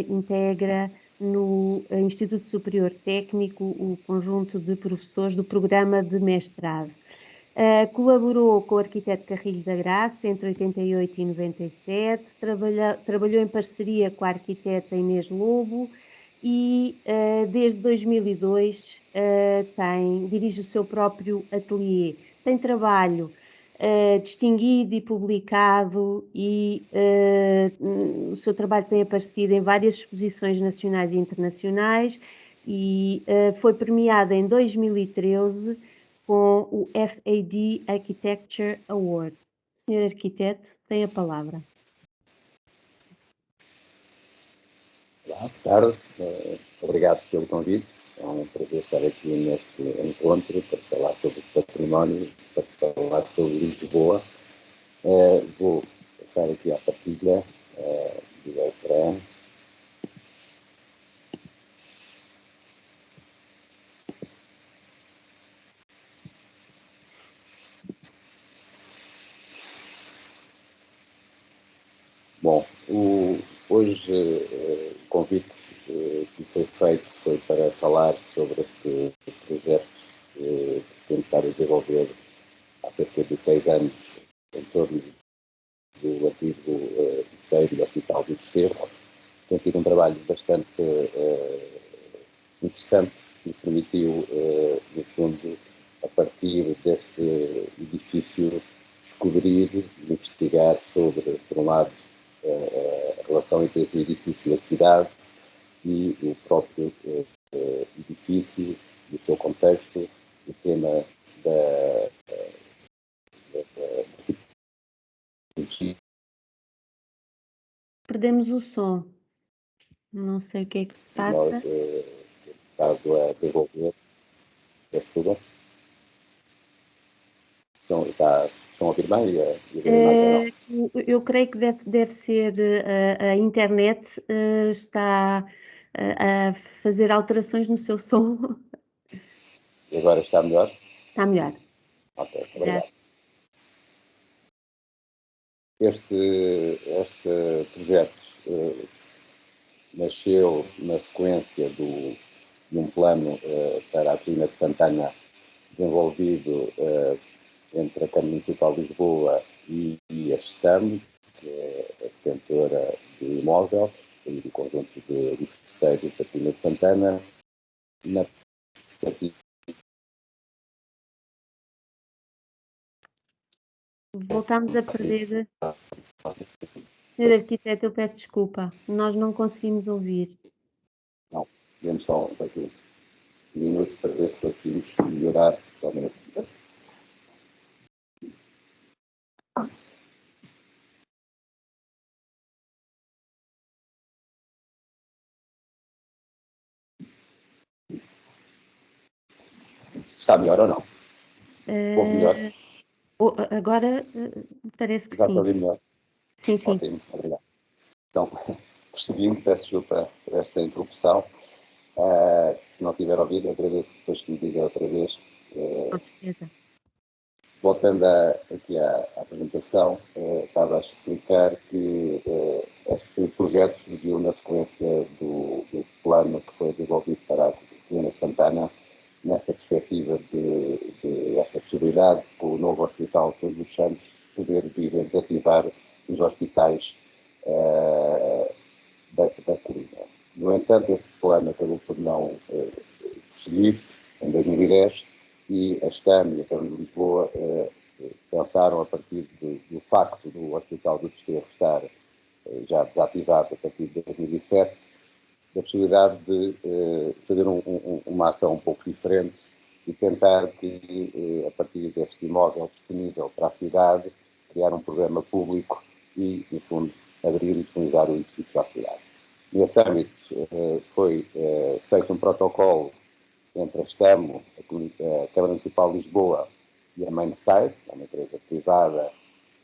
integra no Instituto Superior Técnico o conjunto de professores do programa de mestrado. Colaborou com o arquiteto Carrilho da Graça entre 88 e 97, trabalhou em parceria com a arquiteta Inês Lobo e desde 2002 dirige o seu próprio ateliê. Tem trabalho distinguido e publicado e o seu trabalho tem aparecido em várias exposições nacionais e internacionais e foi premiado em 2013 com o FAD Architecture Award. Senhor arquiteto, tem a palavra. Olá, boa tarde. Obrigado pelo convite. É um prazer estar aqui neste encontro para falar sobre património, para falar sobre Lisboa. Vou passar aqui à partilha do ecrã. Bom, hoje o convite que me foi feito foi para falar sobre este projeto que temos estado a desenvolver há cerca de 6 anos em torno do antigo mosteiro e hospital do Desterro. Tem sido um trabalho bastante interessante que nos permitiu, no fundo, a partir deste edifício, descobrir, investigar sobre, por um lado, a relação entre este edifício e a cidade e o próprio edifício, o seu contexto, o tema da tipologia. Perdemos o som. Não sei o que é que se passa. Nós estado a desenvolver. Desculpa. Estão a ouvir bem e a ver não? Eu creio que deve ser a internet está a fazer alterações no seu som. E agora está melhor? Está melhor. Ok, obrigado. Este projeto nasceu na sequência de um plano para a colina de Santana desenvolvido entre a Câmara Municipal de Lisboa e a STAM, que é a detentora do imóvel e do conjunto de mosteiros da colina de Santana, na perspectiva. Voltámos a perder. Senhor arquiteto, eu peço desculpa, nós não conseguimos ouvir. Não, demos só aqui um minuto para ver se conseguimos melhorar só um minuto. Está melhor ou não? Ouve melhor? Agora parece que Já sim. estou a ouvir melhor? Sim, sim. Ótimo, obrigado. Então, prosseguindo, peço desculpa por esta interrupção. Se não tiver ouvido, agradeço depois que me diga outra vez. Com certeza. Voltando aqui à apresentação, estava a explicar que este projeto surgiu na sequência do plano que foi desenvolvido para a colina de Santana, nesta perspectiva de esta possibilidade, com o novo Hospital Todos os Santos, poder vir a desativar os hospitais da colina. No entanto, esse plano acabou por não prosseguir em 2010 e a STAM e a Câmara de Lisboa pensaram, a partir do facto do Hospital do Desterro estar já desativado a partir de 2007, da possibilidade de fazer uma ação um pouco diferente e tentar que, a partir deste imóvel disponível para a cidade, criar um programa público e, no fundo, abrir e disponibilizar o edifício à cidade. Nesse âmbito, foi feito um protocolo entre a STAMO, a Câmara Municipal de Lisboa e a Mainside, uma empresa privada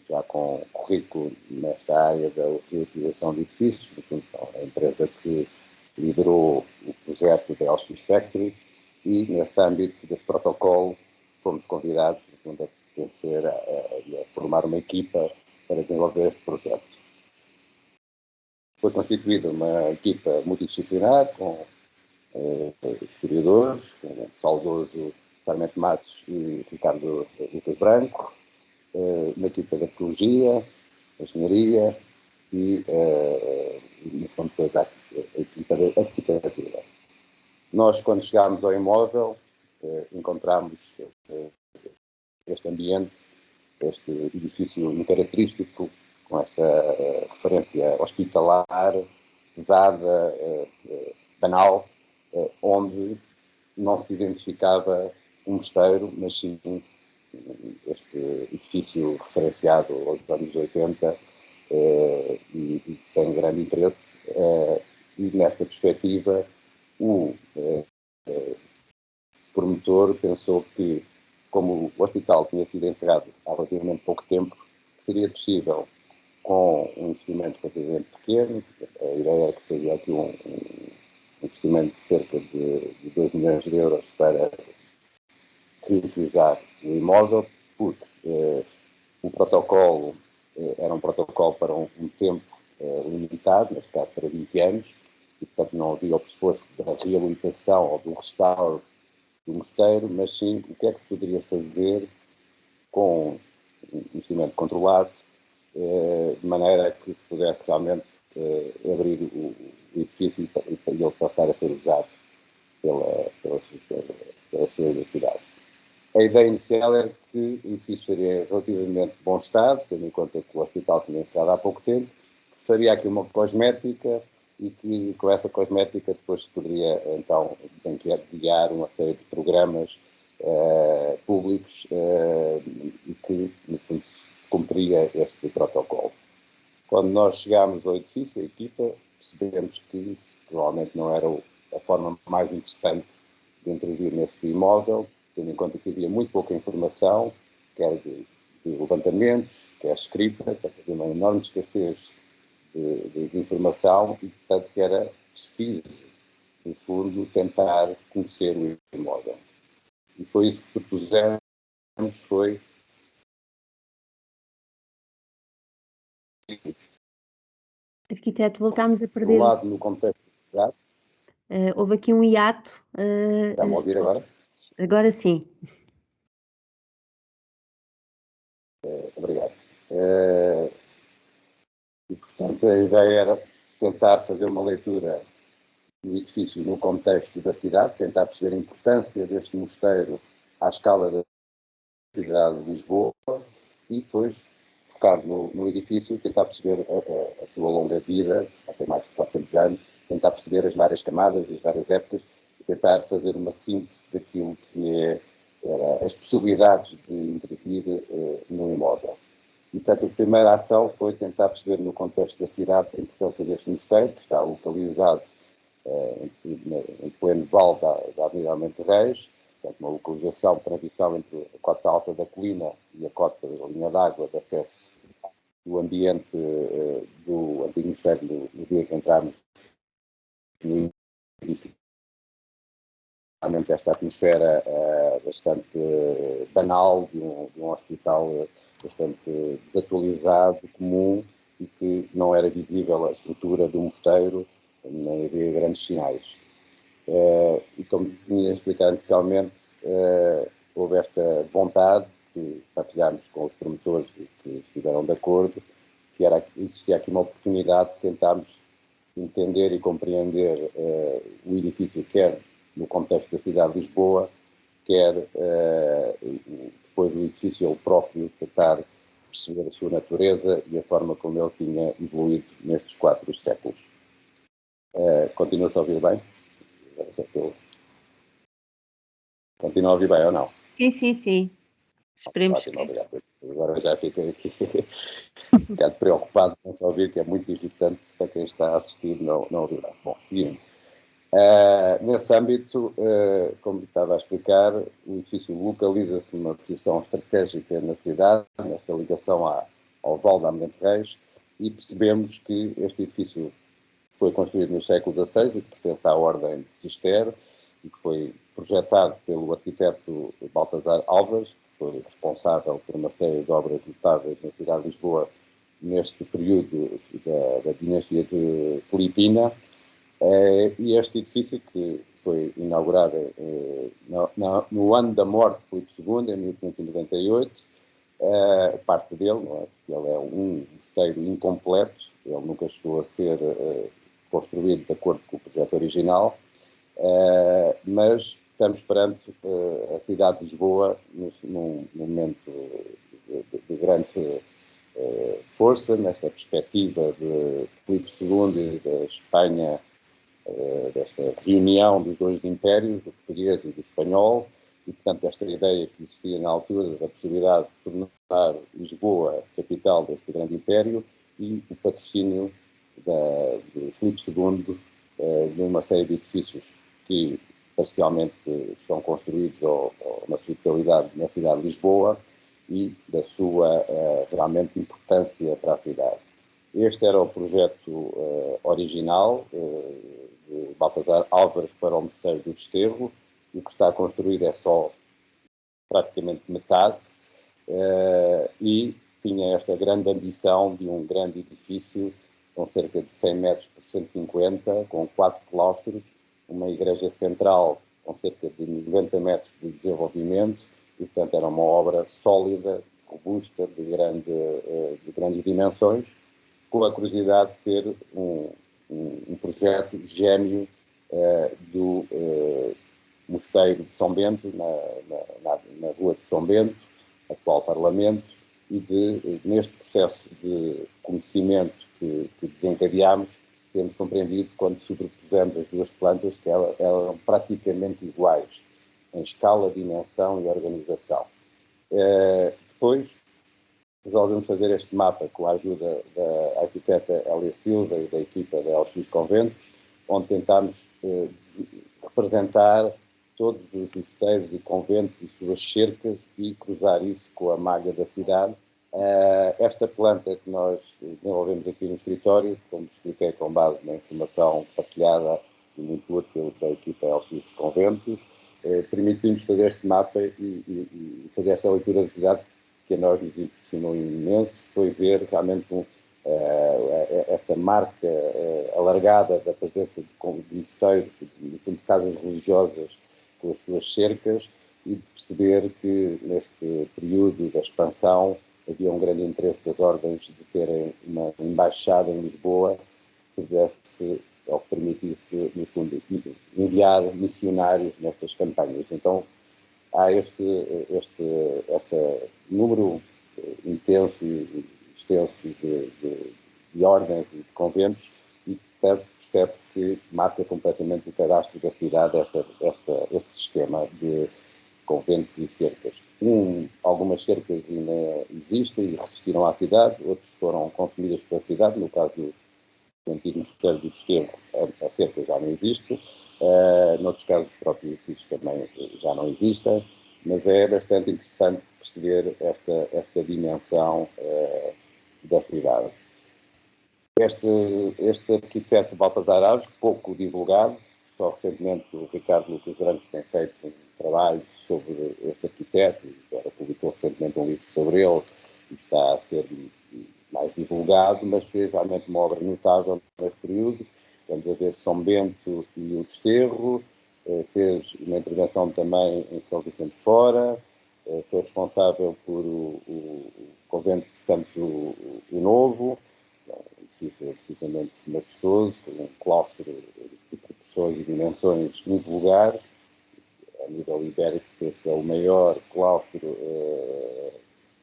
já com currículo nesta área da reutilização de edifícios, então, a empresa que liderou o projeto da LX Factory, e nesse âmbito desse protocolo fomos convidados, no fundo, a pertencer a formar uma equipa para desenvolver este projeto. Foi constituída uma equipa multidisciplinar com historiadores, com o saudoso Sarmento Matos e Ricardo Lucas Branco, uma equipa de arqueologia, engenharia e depois a equipa de arquitetura. Nós, quando chegámos ao imóvel, encontramos este ambiente, este edifício muito característico, com esta referência hospitalar, pesada, banal, onde não se identificava um mosteiro, mas sim este edifício referenciado aos anos 80 e sem grande interesse. E nessa perspectiva, o promotor pensou que, como o hospital tinha sido encerrado há relativamente pouco tempo, seria possível, com um investimento relativamente pequeno, a ideia era que se fazia aqui um investimento de cerca de 2 milhões de euros para reutilizar o imóvel, porque o protocolo era um protocolo para um tempo limitado, neste caso para 20 anos, e portanto não havia o pressuposto da reabilitação ou do restauro do mosteiro, mas sim o que é que se poderia fazer com um investimento controlado, de maneira que se pudesse realmente abrir o edifício e ele passar a ser usado pelas pessoas da cidade. A ideia inicial era que o edifício seria relativamente bom estado, tendo em conta que o hospital tinha encerrado há pouco tempo, que se faria aqui uma cosmética e que com essa cosmética depois se poderia então desencadear uma série de programas públicos e que, no fundo, se cumpria este protocolo. Quando nós chegámos ao edifício, a equipa, percebemos que isso provavelmente não era a forma mais interessante de intervir neste imóvel, tendo em conta que havia muito pouca informação, quer de levantamentos, quer escrita, havia uma enorme escassez de informação e, portanto, que era preciso, no fundo, tentar conhecer o imóvel. E foi isso que propusemos, foi Arquiteto, voltámos a por um perder lado, no contexto da cidade. houve aqui um hiato. Está-me a ouvir agora? Agora sim. Obrigado. E, portanto, a ideia era tentar fazer uma leitura do edifício no contexto da cidade, tentar perceber a importância deste mosteiro à escala da cidade de Lisboa e depois focar no edifício, tentar perceber a sua longa vida, até mais de 400 anos, tentar perceber as várias camadas, as várias épocas, e tentar fazer uma síntese daquilo que era as possibilidades de intervir no imóvel. E, portanto, a primeira ação foi tentar perceber no contexto da cidade a importância deste mosteiro, que está localizado em pleno vale da Avenida Almirante Reis, portanto, uma localização de transição entre a cota alta da colina e a cota da linha d'água de acesso do ambiente do antigo mosteiro no dia que entramos no edifício. Realmente esta atmosfera bastante banal de um hospital bastante desatualizado, comum, e que não era visível a estrutura do mosteiro, nem havia grandes sinais. E como tinha explicado inicialmente, houve esta vontade que partilhámos com os promotores e que estiveram de acordo, que existia aqui uma oportunidade de tentarmos entender e compreender o edifício, quer no contexto da cidade de Lisboa, quer depois o edifício ele próprio tentar perceber a sua natureza e a forma como ele tinha evoluído nestes 4 séculos. Continua-se a ouvir bem? Continua a ouvir bem ou não? Sim, sim, sim. Esperemos Ótimo, que... obrigado. Agora já fiquei aqui um bocado preocupado com só ouvir, que é muito irritante para quem está a assistir não ouvir bem. Bom, seguimos. Nesse âmbito, como estava a explicar, o edifício localiza-se numa posição estratégica na cidade, nesta ligação ao Val da Almirante Reis, e percebemos que este edifício foi construído no século XVI e que pertence à Ordem de Cister e que foi projetado pelo arquiteto Baltasar Álvares, que foi responsável por uma série de obras notáveis na cidade de Lisboa neste período da dinastia de Filipina. E este edifício, que foi inaugurado no ano da morte de Filipe II, em 1598, parte dele, não é? Porque ele é um mosteiro incompleto, ele nunca chegou a ser construído de acordo com o projeto original, mas estamos perante a cidade de Lisboa num momento de grande força, nesta perspectiva de Filipe II e da Espanha, desta reunião dos dois impérios, do português e do espanhol, e, portanto, esta ideia que existia na altura da possibilidade de tornar Lisboa capital deste grande império e o patrocínio de Filipe II de uma série de edifícios que parcialmente estão construídos ou na sua totalidade na cidade de Lisboa e da sua realmente importância para a cidade. Este era o projeto original de Baltasar Álvares para o Mosteiro do Desterro. O que está construído é só praticamente metade e tinha esta grande ambição de um grande edifício com cerca de 100 metros por 150, com 4 claustros, uma igreja central com cerca de 90 metros de desenvolvimento e, portanto, era uma obra sólida, robusta, de grandes dimensões, com a curiosidade de ser um projeto gêmeo do Mosteiro de São Bento, na Rua de São Bento, atual Parlamento, e neste processo de conhecimento que desencadeámos, temos compreendido, quando sobrepusemos as duas plantas, que eram praticamente iguais em escala, dimensão e organização. Depois, resolvemos fazer este mapa com a ajuda da arquiteta Hélia Silva e da equipa da LX Conventos, onde tentámos representar todos os mosteiros e conventos e suas cercas e cruzar isso com a malha da cidade. Esta planta que nós desenvolvemos aqui no escritório, como expliquei, com base na informação partilhada e muito útil da equipa LX Conventos, permitiu-nos fazer este mapa e fazer essa leitura da cidade, que a nós nos impressionou imenso, foi ver realmente esta marca alargada da presença de mosteiros, de casas religiosas com as suas cercas, e de perceber que neste período da expansão havia um grande interesse das ordens de terem uma embaixada em Lisboa que pudesse, ou que permitisse, no fundo, enviar missionários nestas campanhas. Então, há este número intenso e extenso de ordens e de conventos, e percebe-se que marca completamente o cadastro da cidade este sistema de conventos e cercas. Algumas cercas ainda existem e resistiram à cidade, outros foram consumidas pela cidade, no caso do antigo mosteiro do Desterro, a cerca já não existe. Noutros casos, os próprios edifícios também já não existem, mas é bastante interessante perceber esta dimensão da cidade. Este arquiteto Baltasar Álvares, pouco divulgado, só recentemente o Ricardo Lucas Branco tem feito um trabalho sobre este arquiteto, publicou recentemente um livro sobre ele, e está a ser mais divulgado, mas fez realmente uma obra notável neste período. Vamos a ver São Bento e o Desterro, fez uma intervenção também em São Vicente de Fora, foi responsável por o convento de Santo Novo, um edifício absolutamente majestoso, com um claustro de proporções e dimensões invulgares, a nível ibérico, este é o maior claustro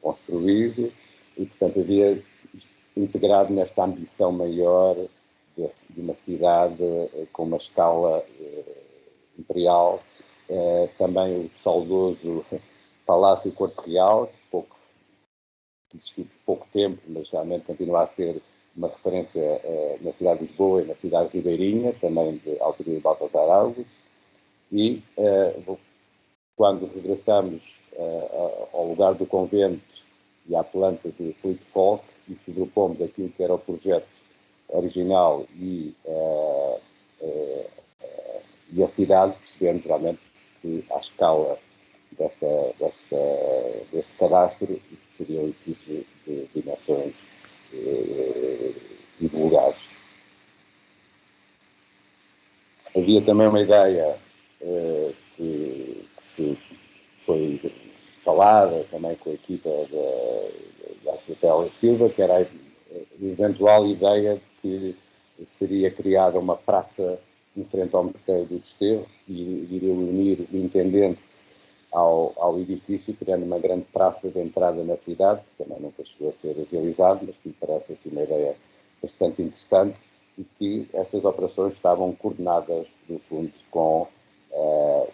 construído e, portanto, havia integrado nesta ambição maior de uma cidade com uma escala imperial, também o saudoso Palácio Corte Real, existiu pouco tempo, mas realmente continua a ser uma referência na cidade de Lisboa e na cidade ribeirinha, também de autoria de Baltasar Alves, e quando regressamos ao lugar do convento e à planta de Filipe Folk e sobrepomos aquilo que era o projeto original e a cidade, percebemos realmente que à escala deste cadastro seria um edifício de dimensões divulgadas. Havia também uma ideia que se foi falada também com a equipa da Arquitela Silva, que era a eventual ideia de que seria criada uma praça em frente ao Mosteiro do Desterro e iria unir o intendente ao edifício, criando uma grande praça de entrada na cidade, que também nunca chegou a ser realizado, mas que me parece assim, uma ideia bastante interessante e que estas operações estavam coordenadas, no fundo, com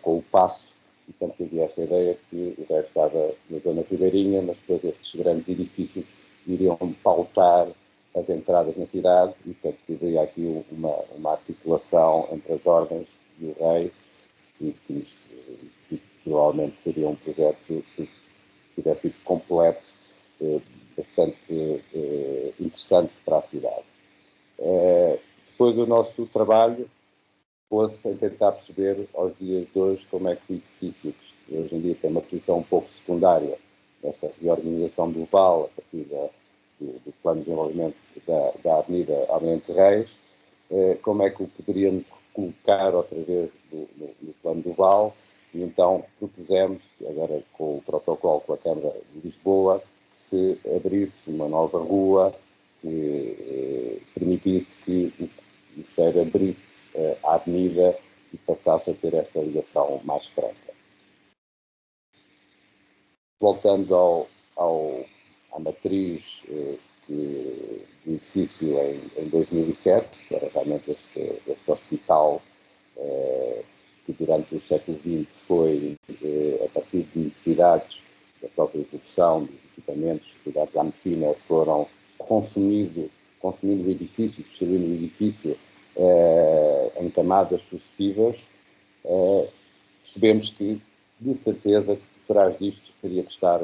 o passo. E, portanto, havia esta ideia que o resto estava na zona ribeirinha, mas depois estes grandes edifícios iriam pautar as entradas na cidade e, portanto, haveria aqui uma articulação entre as ordens e o rei e que provavelmente seria um projeto, se tivesse sido completo, bastante interessante para a cidade. Depois do nosso trabalho, pôs-se a tentar perceber aos dias de hoje como é que o edifício, que hoje em dia tem uma posição um pouco secundária nesta reorganização do VAL, a partir do plano de desenvolvimento da Avenida Almirante Reis, como é que o poderíamos recolocar outra vez no plano do VAL, e então propusemos, agora com o protocolo com a Câmara de Lisboa, que se abrisse uma nova rua que permitisse que o Mosteiro abrisse a avenida e passasse a ter esta ligação mais franca. Voltando à matriz do edifício em 2007, que era realmente este hospital que durante o século XX foi, a partir de necessidades da própria evolução dos equipamentos ligados à medicina, foram consumindo o edifício, destruindo o edifício em camadas sucessivas, percebemos que, de certeza, que por trás disto teria que estar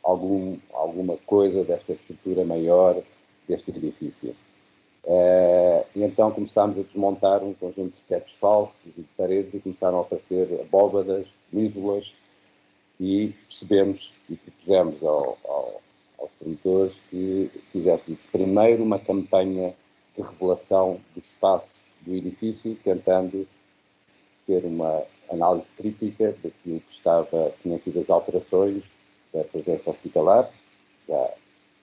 alguma coisa desta estrutura maior deste edifício. E então começámos a desmontar um conjunto de tetos falsos e de paredes e começaram a aparecer abóbadas, mídulas, e percebemos e propusemos aos promotores que fizéssemos primeiro uma campanha de revelação do espaço do edifício, tentando ter uma análise crítica daquilo que tinham sido as alterações da presença hospitalar, que já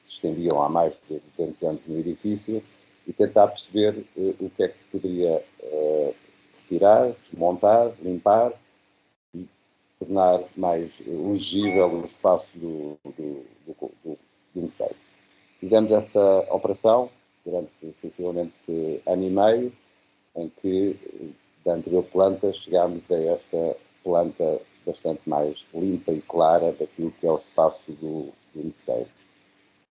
se estendiam há mais de 200 anos no edifício, e tentar perceber o que é que poderia retirar, desmontar, limpar e tornar mais legível o espaço do mosteiro. Fizemos essa operação durante sensivelmente ano e meio, em que, da anterior planta, chegámos a esta planta bastante mais limpa e clara daquilo que é o espaço do mosteiro.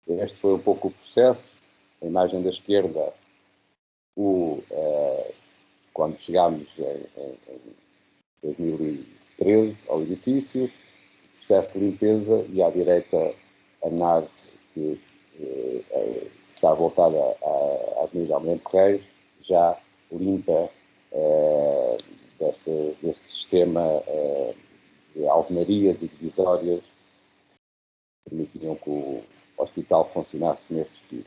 Este foi um pouco o processo. A imagem da esquerda, quando chegámos em 2013 ao edifício, o processo de limpeza, e à direita a nave que está voltada à Avenida Almirante Reis, já limpa deste sistema de alvenarias e divisórias que permitiam que o hospital funcionasse neste estilo.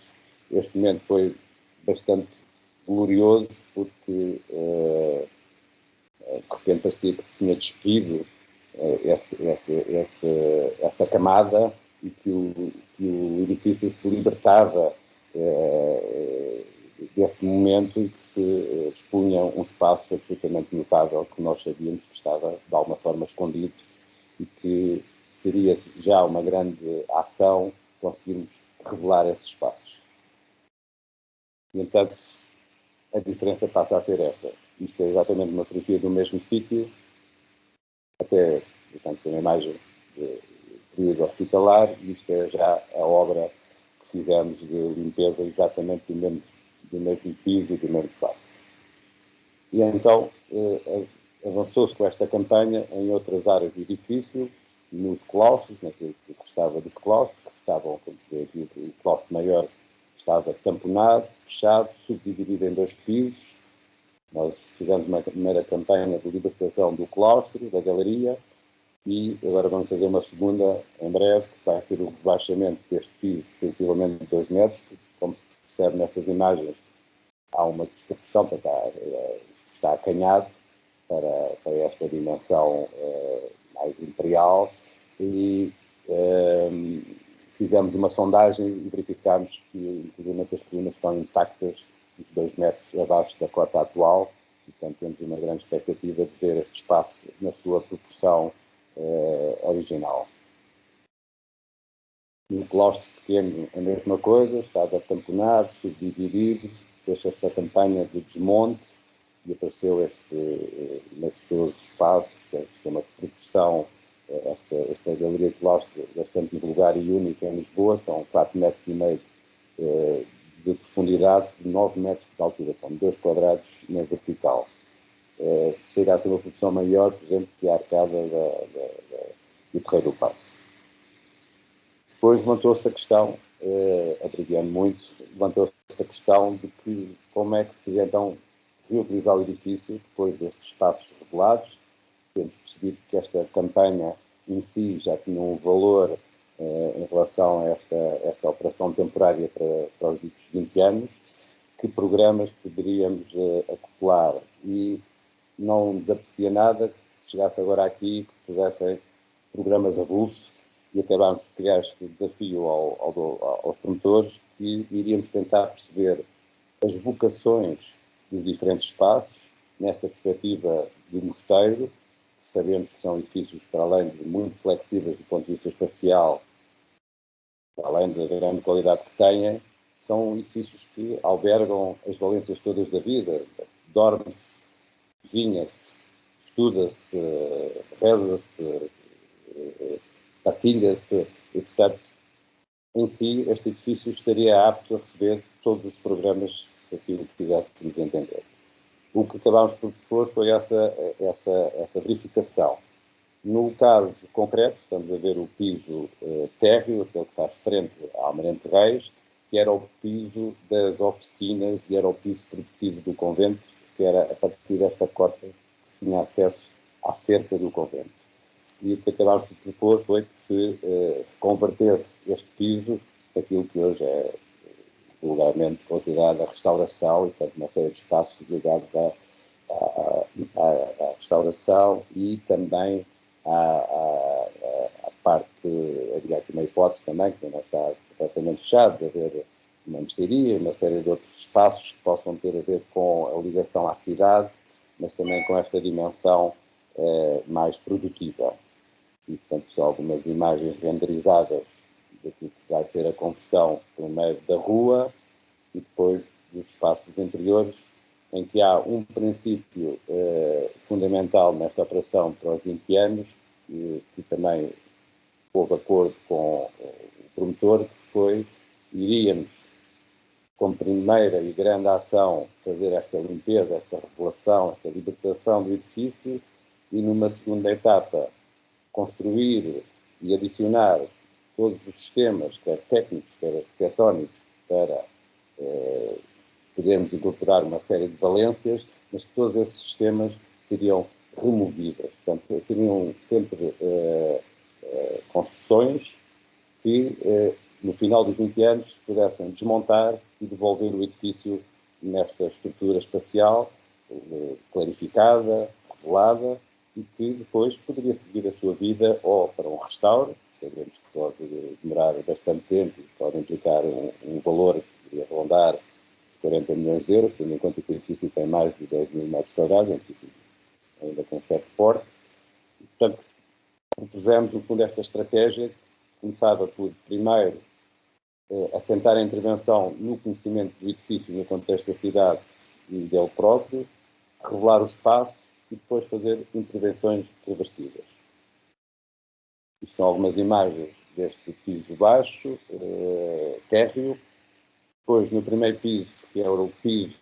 Este momento foi bastante glorioso porque de repente parecia que se tinha despido essa camada e que o edifício se libertava desse momento e que se expunha um espaço absolutamente notável que nós sabíamos que estava de alguma forma escondido e que seria já uma grande ação conseguirmos revelar esses espaços. No entanto, a diferença passa a ser esta. Isto é exatamente uma fotografia do mesmo sítio, até, portanto, uma imagem de período hospitalar, e isto é já a obra que fizemos de limpeza exatamente do mesmo piso e do mesmo espaço. E então avançou-se com esta campanha em outras áreas do edifício, nos claustros, naquilo que restava dos claustros, que estavam, como se vê aqui, o claustro maior estava tamponado, fechado, subdividido em 2 pisos. Nós fizemos uma primeira campanha de libertação do claustro, da galeria, e agora vamos fazer uma segunda em breve, que vai ser o rebaixamento deste piso, sensivelmente de 2 metros. Como se percebe nestas imagens, há uma desproporção, está acanhado para esta dimensão mais imperial, e fizemos uma sondagem e verificámos que, inclusive, as colunas estão intactas, os 2 metros abaixo da cota atual, e, portanto, temos uma grande expectativa de ver este espaço na sua proporção original. No claustro pequeno, a mesma coisa, estava tamponado, subdividido, fez-se a campanha de desmonte e apareceu este majestoso espaço, que é uma proporção. Esta galeria de claustro bastante vulgar e única em Lisboa, são 4,5 metros de profundidade, 9 metros de altura, são 2 quadrados na vertical. Se chega a ser uma produção maior, por exemplo, que a arcada do Terreiro do Paço. Depois levantou-se a questão, abreviando muito, levantou-se a questão de que como é que se podia então reutilizar o edifício depois destes espaços revelados. Temos percebido que esta campanha em si já tinha um valor em relação a esta operação temporária para os ditos 20 anos, que programas poderíamos acoplar, e não desaprecia nada que se chegasse agora aqui que se pusessem programas avulsos, e acabámos de criar este desafio aos promotores, que iríamos tentar perceber as vocações dos diferentes espaços, nesta perspectiva do mosteiro, que sabemos que são edifícios, para além de muito flexíveis do ponto de vista espacial, para além da grande qualidade que têm, são edifícios que albergam as valências todas da vida. Dorme-se, cozinha-se, estuda-se, reza-se, partilha-se, e, portanto, em si, este edifício estaria apto a receber todos os programas, se assim o quiséssemos entender. O que acabámos por propor foi essa verificação. No caso concreto, estamos a ver o piso térreo, aquele que faz frente à Almirante Reis, que era o piso das oficinas e era o piso produtivo do convento, porque era a partir desta cota que se tinha acesso à cerca do convento. E o que acabámos por propor foi que se convertesse este piso naquilo que hoje é vulgarmente considerada a restauração, e, portanto, uma série de espaços ligados à restauração e também à parte, havia aqui uma hipótese também, que não está completamente fechada, de haver uma mercearia, uma série de outros espaços que possam ter a ver com a ligação à cidade, mas também com esta dimensão mais produtiva. E, portanto, algumas imagens renderizadas daquilo que vai ser a conversão primeiro da rua e depois dos espaços interiores, em que há um princípio fundamental nesta operação para os 20 anos, que também houve acordo com o promotor, que foi, iríamos, como primeira e grande ação, fazer esta limpeza, esta revelação, esta libertação do edifício, e numa segunda etapa construir e adicionar todos os sistemas, quer técnicos, quer arquitetónicos, para podermos incorporar uma série de valências, mas que todos esses sistemas seriam removíveis. Portanto, seriam sempre construções que, no final dos 20 anos, pudessem desmontar e devolver o edifício nesta estrutura espacial, clarificada, revelada, e que depois poderia seguir a sua vida ou para um restauro, sabemos que pode demorar bastante tempo, pode implicar um valor que poderia rondar 40 milhões de euros, tendo em conta que o edifício tem mais de 10 mil metros quadrados, é um edifício ainda com certo porte. E, portanto, propusemos, no fundo, esta estratégia, que começava por, primeiro, assentar a intervenção no conhecimento do edifício no contexto da cidade e dele próprio, revelar o espaço e depois fazer intervenções reversivas. Isto são algumas imagens deste piso baixo, térreo. Depois, no primeiro piso, que era o piso,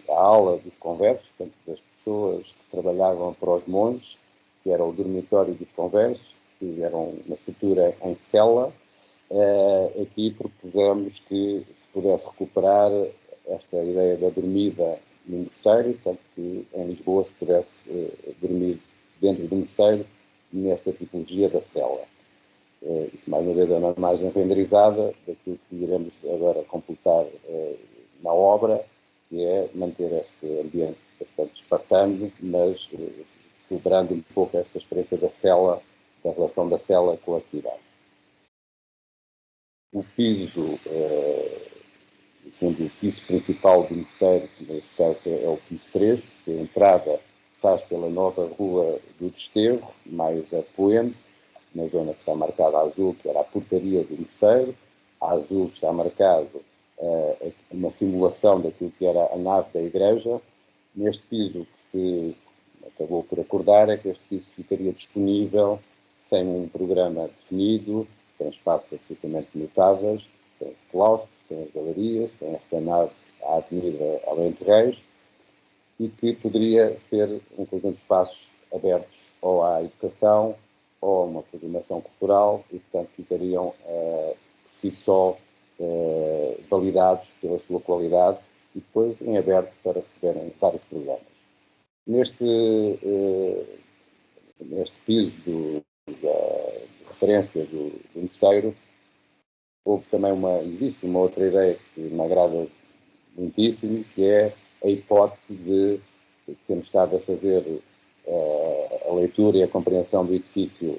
a ala dos conversos, portanto, das pessoas que trabalhavam para os monges, que era o dormitório dos conversos, que era uma estrutura em cela. Aqui propusemos que se pudesse recuperar esta ideia da dormida no mosteiro, portanto, que em Lisboa se pudesse dormir dentro do mosteiro, nesta tipologia da cela. Isso, mais uma vez, é uma imagem renderizada daquilo que iremos agora completar na obra, que é manter este ambiente bastante espartano, mas celebrando um pouco esta experiência da cela, da relação da cela com a cidade. O piso, no fundo, o piso principal do mosteiro, que neste caso é o piso 3, que a entrada faz pela nova rua do Desterro, mais a poente, na zona que está marcada a azul, que era a portaria do mosteiro. A azul está marcado uma simulação daquilo que era a nave da igreja. Neste piso, que se acabou por acordar, é que este piso ficaria disponível sem um programa definido, tem espaços absolutamente notáveis, tem os claustros, tem as galerias, tem esta nave à Avenida Além de Reis, e que poderia ser um conjunto de espaços abertos ou à educação ou a uma programação cultural e, portanto, ficariam por si só validados pela sua qualidade e depois em aberto para receberem vários programas. Neste piso de referência do mosteiro, existe uma outra ideia que me agrada muitíssimo, que é a hipótese de termos estado a fazer a leitura e a compreensão do edifício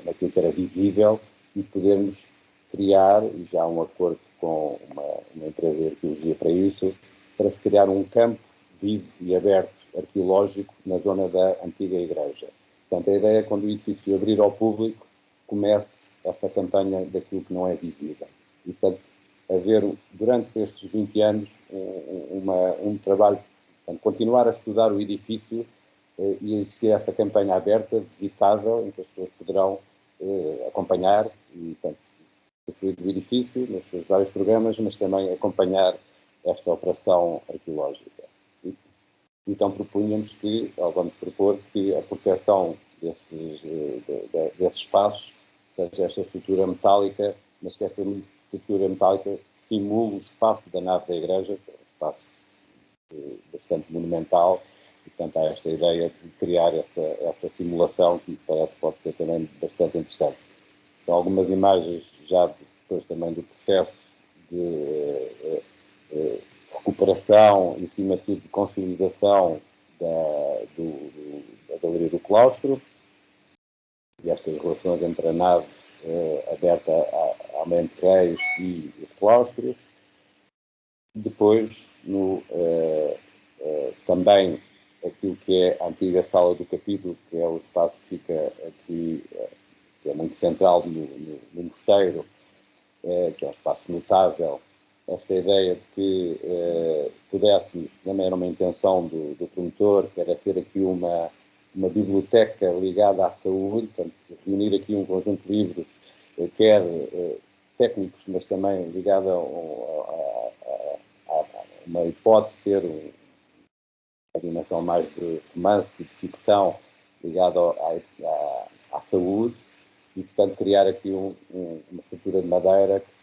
naquilo que era visível e podermos criar, e já há um acordo com uma empresa de arqueologia para isso, para se criar um campo vivo e aberto arqueológico na zona da antiga igreja. Portanto, a ideia é quando o edifício abrir ao público, comece essa campanha daquilo que não é visível. E, portanto, haver, durante estes 20 anos, um trabalho, portanto, continuar a estudar o edifício e existir essa campanha aberta, visitável, em que as pessoas poderão acompanhar e, portanto, usufruir do edifício, nos seus vários programas, mas também acompanhar esta operação arqueológica. Então propunhamos que, ou vamos propor, que a proteção desses espaços seja esta estrutura metálica, mas que esta estrutura metálica simule o espaço da nave da igreja, que é um espaço bastante monumental, e portanto há esta ideia de criar essa simulação que parece que pode ser também bastante interessante. São algumas imagens já depois também do processo de recuperação e, acima de tudo, de consolidação da Galeria do Claustro e estas relações entre a nave aberta à Mente Reis e os claustros. Depois, também aquilo que é a antiga sala do capítulo, que é o espaço que fica aqui, que é muito central no mosteiro, que é um espaço notável. Esta ideia de que pudéssemos, também era uma intenção do promotor, que era ter aqui uma biblioteca ligada à saúde, portanto, reunir aqui um conjunto de livros, quer técnicos, mas também ligada a uma hipótese de ter uma dimensão mais de romance e de ficção ligada à saúde e, portanto, criar aqui uma estrutura de madeira que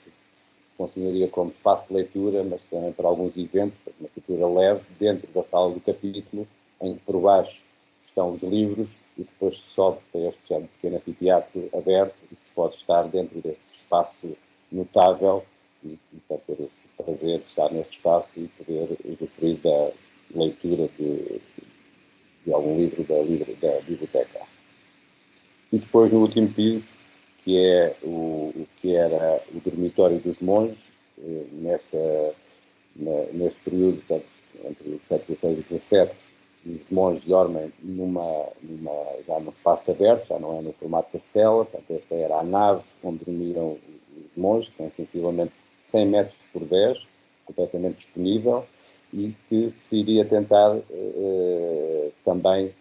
funcionaria como espaço de leitura, mas também para alguns eventos, uma estrutura leve, dentro da sala do capítulo, em que por baixo estão os livros e depois se sobe para este pequeno anfiteatro aberto e se pode estar dentro deste espaço notável e para ter o prazer de estar neste espaço e poder usufruir da leitura de algum livro da biblioteca. E depois, no último piso, que é o que era o dormitório dos monges, neste período, entre o século XVI e XVII, os monges dormem já num espaço aberto, já não é no formato da cela, portanto, esta era a nave onde dormiram os monges, que tem sensivelmente 100 metros por 10, completamente disponível, e que se iria tentar também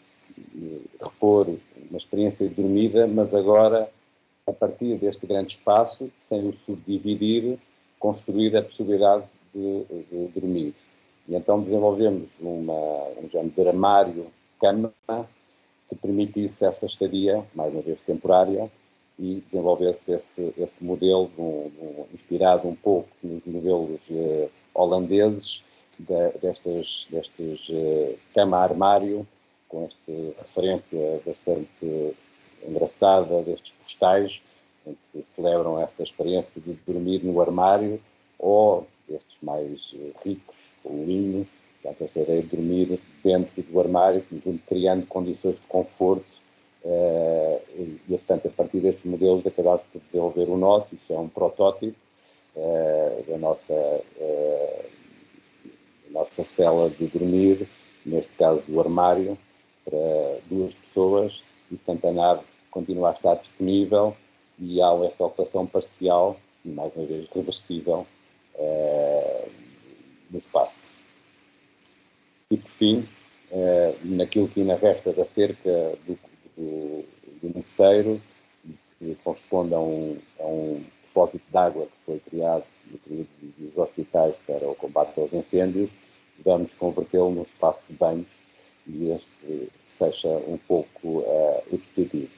repor uma experiência de dormida, mas agora, a partir deste grande espaço, sem o subdividir, construir a possibilidade de dormir. E então desenvolvemos um género de armário-cama que permitisse essa estadia, mais uma vez temporária, e desenvolvesse esse modelo, inspirado um pouco nos modelos holandeses, destes cama-armário, com esta referência bastante engraçada destes postais, em que celebram essa experiência de dormir no armário, ou estes mais ricos, com o linho, portanto, esta ideia de dormir dentro do armário, criando condições de conforto, e, portanto, a partir destes modelos acabámos por desenvolver o nosso, isso é um protótipo da nossa cela de dormir, neste caso do armário, para 2 pessoas, e portanto a nave continua a estar disponível e há esta ocupação parcial, e mais uma vez reversível, no espaço. E por fim, naquilo que ainda resta da cerca do mosteiro, que corresponde a um depósito de água que foi criado no período dos hospitais para o combate aos incêndios, vamos convertê-lo num espaço de banhos, e este fecha um pouco o dispositivo.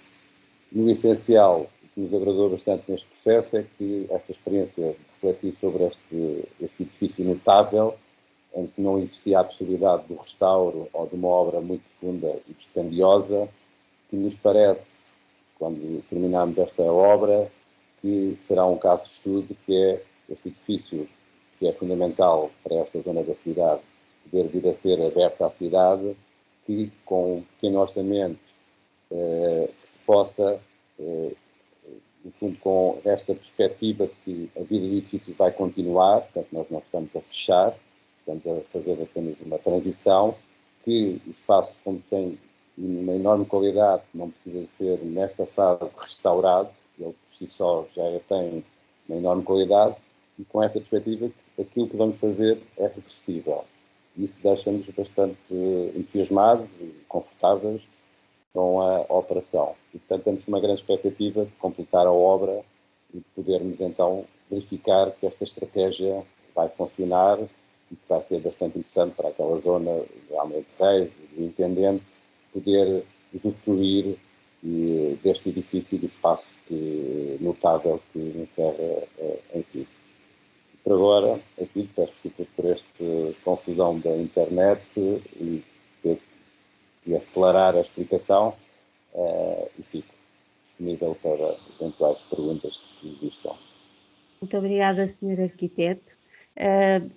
No essencial, o que nos agradou bastante neste processo é que esta experiência de refletir sobre este edifício notável, em que não existia a possibilidade do restauro ou de uma obra muito profunda e dispendiosa, que nos parece, quando terminarmos esta obra, que será um caso de estudo, que é este edifício, que é fundamental para esta zona da cidade, poder vir a ser aberto à cidade, que com um pequeno orçamento que se possa, no fundo, com esta perspectiva de que a vida do edifício vai continuar, portanto nós não estamos a fechar, estamos a fazer apenas uma transição, que o espaço, como tem uma enorme qualidade, não precisa ser nesta fase restaurado, ele por si só já tem uma enorme qualidade, e com esta perspectiva aquilo que vamos fazer é reversível. Isso deixa-nos bastante entusiasmados e confortáveis com a operação. E, portanto, temos uma grande expectativa de completar a obra e de podermos, então, verificar que esta estratégia vai funcionar e que vai ser bastante interessante para aquela zona de Almeida de Reis, do Intendente, poder usufruir deste edifício e do espaço notável que encerra em si. Por agora, aqui peço desculpa por esta confusão da internet e acelerar a explicação, e fico disponível para eventuais perguntas que existam. Muito obrigada, Sr. Arquiteto.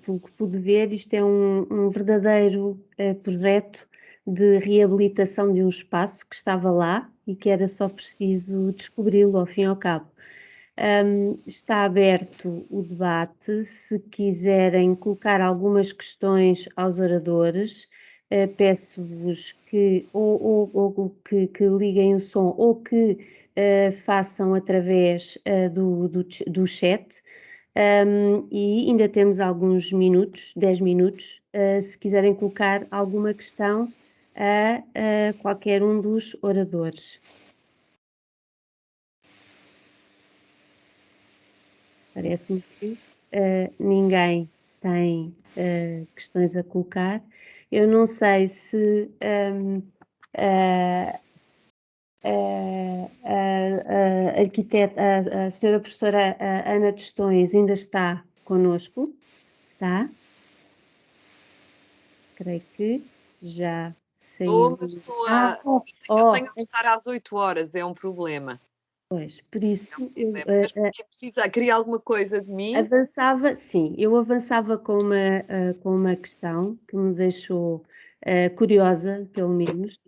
Pelo que pude ver, isto é um verdadeiro projeto de reabilitação de um espaço que estava lá e que era só preciso descobri-lo ao fim e ao cabo. Está aberto o debate. Se quiserem colocar algumas questões aos oradores, peço-vos que ou que liguem o som ou que façam através do chat. E ainda temos alguns minutos, 10 minutos, se quiserem colocar alguma questão a qualquer um dos oradores. Parece-me que ninguém tem questões a colocar. Eu não sei se a arquiteta, a senhora professora Ana Tostões ainda está connosco. Está? Creio que já saiu. Mas eu tenho de estar às 8 horas, é um problema. Pois, por isso eu Mas porque precisa, queria alguma coisa de mim? avançava, sim, eu avançava com uma questão que me deixou curiosa, pelo menos,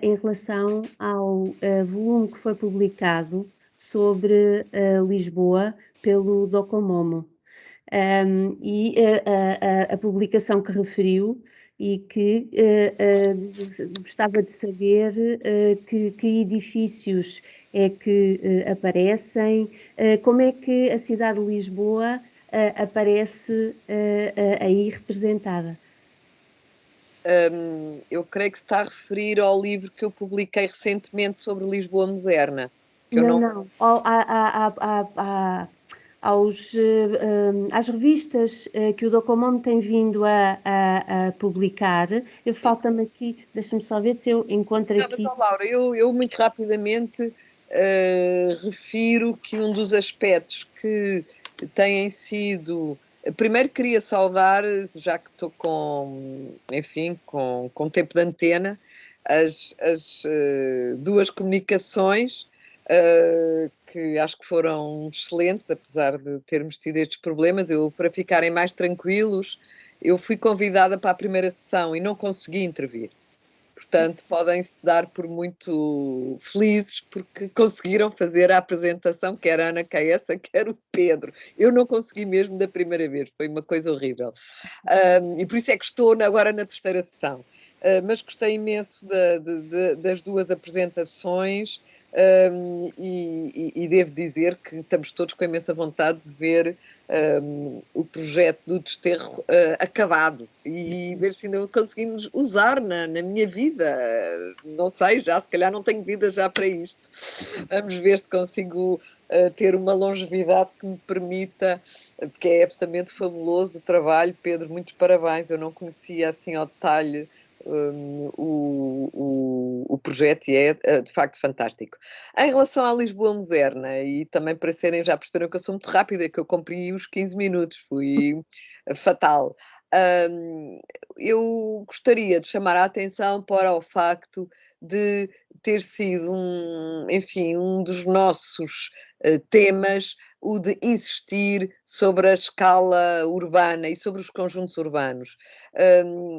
em relação ao volume que foi publicado sobre Lisboa pelo Docomomo. E a publicação que referiu e que gostava de saber que edifícios é que aparecem, como é que a cidade de Lisboa aparece aí representada. Eu creio que se está a referir ao livro que eu publiquei recentemente sobre Lisboa moderna. Não. Às revistas que o Docomomo tem vindo a publicar. Falta-me aqui, deixa-me só ver se eu encontro Não, aqui. mas, Laura, eu muito rapidamente refiro que um dos aspectos que têm sido... Primeiro queria saudar, já que estou com, enfim, com tempo de antena, as duas comunicações que acho que foram excelentes, apesar de termos tido estes problemas. Eu, para ficarem mais tranquilos, eu fui convidada para a primeira sessão e não consegui intervir. Portanto, podem-se dar por muito felizes porque conseguiram fazer a apresentação, quer a Ana Caessa, quer o Pedro. Eu não consegui mesmo da primeira vez, foi uma coisa horrível. E por isso é que estou agora na terceira sessão. Mas gostei imenso das duas apresentações. E devo dizer que estamos todos com imensa vontade de ver o projeto do desterro acabado e ver se ainda conseguimos usar na minha vida. Não sei, já se calhar não tenho vida já para isto. Vamos ver se consigo ter uma longevidade que me permita, porque é absolutamente fabuloso o trabalho. Pedro, muitos parabéns. Eu não conhecia assim ao detalhe o projeto e é de facto fantástico. Em relação à Lisboa moderna, e também para serem, já perceberam que eu sou muito rápida, que eu cumpri os 15 minutos, fui fatal. Eu gostaria de chamar a atenção para o facto de ter sido enfim, um dos nossos temas, o de insistir sobre a escala urbana e sobre os conjuntos urbanos.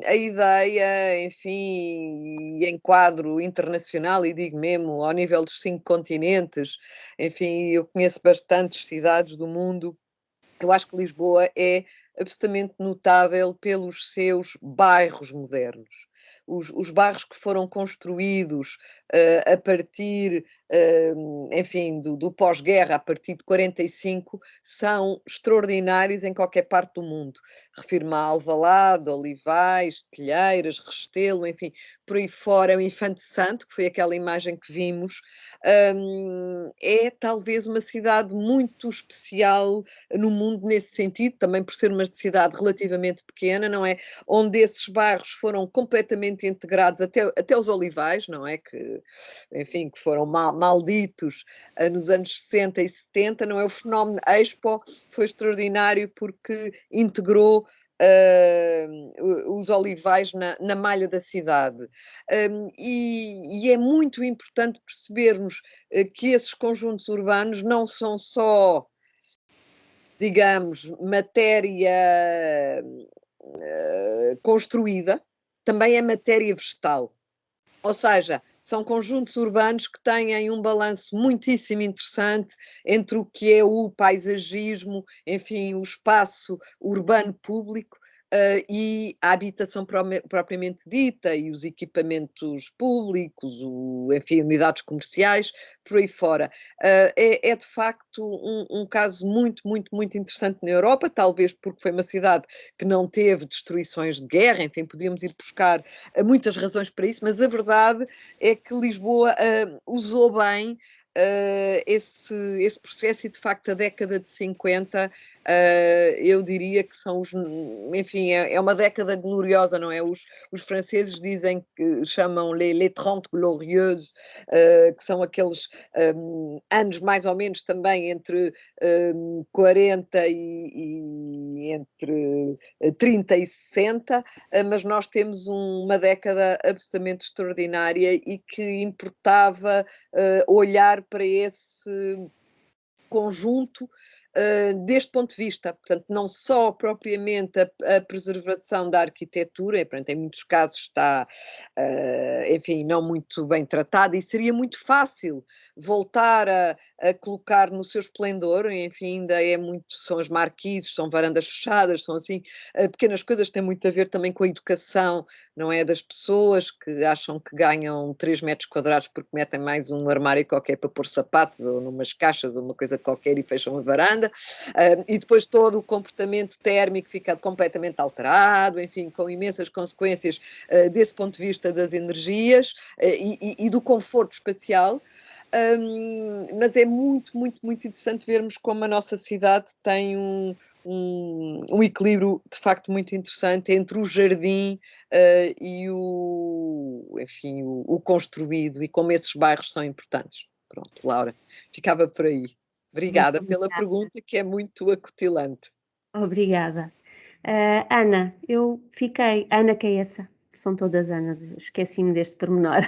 A ideia, enfim, em quadro internacional, e digo mesmo ao nível dos 5 continentes, enfim, eu conheço bastantes cidades do mundo. Eu acho que Lisboa é absolutamente notável pelos seus bairros modernos. Os bairros que foram construídos a partir, enfim, do pós-guerra, a partir de 45, são extraordinários em qualquer parte do mundo. Refiro-me a Alvalade, Olivais, Telheiras, Restelo, enfim, por aí fora, o Infante Santo, que foi aquela imagem que vimos, é talvez uma cidade muito especial no mundo nesse sentido, também por ser uma cidade relativamente pequena, não é? Onde esses bairros foram completamente integrados até os Olivais, não é? Que, enfim, que foram malditos nos anos 60 e 70, não é? O fenómeno Expo foi extraordinário porque integrou os olivais na malha da cidade. E é muito importante percebermos que esses conjuntos urbanos não são só, digamos, matéria construída, também é matéria vegetal. Ou seja, são conjuntos urbanos que têm um balanço muitíssimo interessante entre o que é o paisagismo, enfim, o espaço urbano público e a habitação propriamente dita e os equipamentos públicos, enfim, unidades comerciais, por aí fora. É de facto um caso muito, muito, muito interessante na Europa, talvez porque foi uma cidade que não teve destruições de guerra, enfim, podíamos ir buscar muitas razões para isso, mas a verdade é que Lisboa usou bem esse processo e, de facto, a década de 50, eu diria que são enfim, é uma década gloriosa, não é? Os franceses dizem que chamam les 30 glorieuses, que são aqueles anos mais ou menos também entre 40 e entre 30 e 60, mas nós temos uma década absolutamente extraordinária e que importava olhar para esse conjunto deste ponto de vista, portanto, não só propriamente a preservação da arquitetura, e, portanto, em muitos casos está, enfim, não muito bem tratada, e seria muito fácil voltar a colocar no seu esplendor, enfim, ainda é muito, são as marquises, são varandas fechadas, são assim, pequenas coisas que têm muito a ver também com a educação, não é, das pessoas que acham que ganham 3 metros quadrados porque metem mais um armário qualquer para pôr sapatos, ou numas caixas, ou uma coisa qualquer, e fecham a varanda, e depois todo o comportamento térmico fica completamente alterado, enfim, com imensas consequências desse ponto de vista das energias e do conforto espacial. Mas é muito, muito, muito interessante vermos como a nossa cidade tem um equilíbrio de facto muito interessante entre o jardim e enfim, o construído, e como esses bairros são importantes. Pronto, Laura, ficava por aí. Obrigada Muito pela obrigada. pergunta, que é muito acutilante. Obrigada. Ana, eu fiquei. Ana Caessa, são todas Anas, esqueci-me deste pormenor.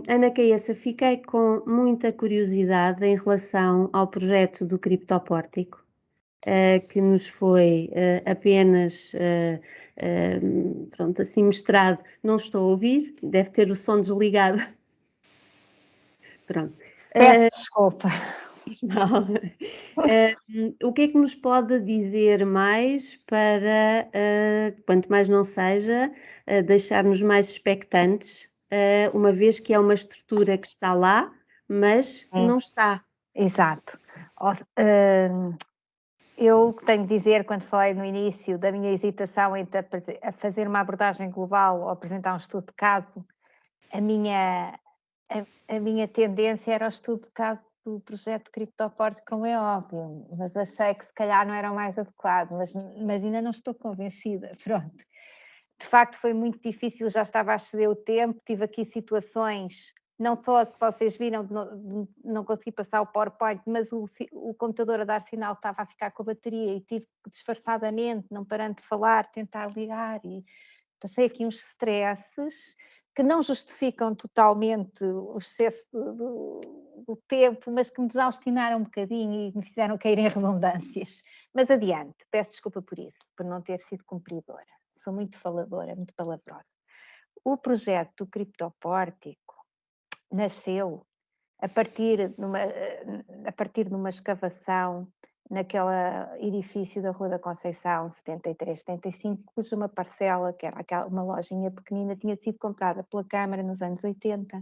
Ana Caessa, fiquei com muita curiosidade em relação ao projeto do criptopórtico, que nos foi apenas, pronto, assim mostrado. Não estou a ouvir, deve ter o som desligado. Pronto. Peço desculpa. Mal. O que é que nos pode dizer mais para, quanto mais não seja, deixar-nos mais expectantes, uma vez que é uma estrutura que está lá, mas que não está? Exato. Eu tenho de dizer, quando falei no início da minha hesitação entre a fazer uma abordagem global ou apresentar um estudo de caso, a minha tendência era o estudo de caso do projeto Criptoport, como é óbvio, mas achei que se calhar não era o mais adequado, mas ainda não estou convencida, pronto. De facto foi muito difícil, já estava a exceder o tempo, tive aqui situações, não só a que vocês viram, de não consegui passar o PowerPoint, mas o computador a dar sinal estava a ficar com a bateria e tive que disfarçadamente, não parando de falar, tentar ligar, e passei aqui uns stresses que não justificam totalmente o excesso do tempo, mas que me desaustinaram um bocadinho e me fizeram cair em redundâncias. Mas adiante, peço desculpa por isso, por não ter sido cumpridora. Sou muito faladora, muito palavrosa. O projeto do criptopórtico nasceu a partir de uma escavação naquele edifício da Rua da Conceição, 73, 75, cuja uma parcela, que era uma lojinha pequenina, tinha sido comprada pela Câmara nos anos 80,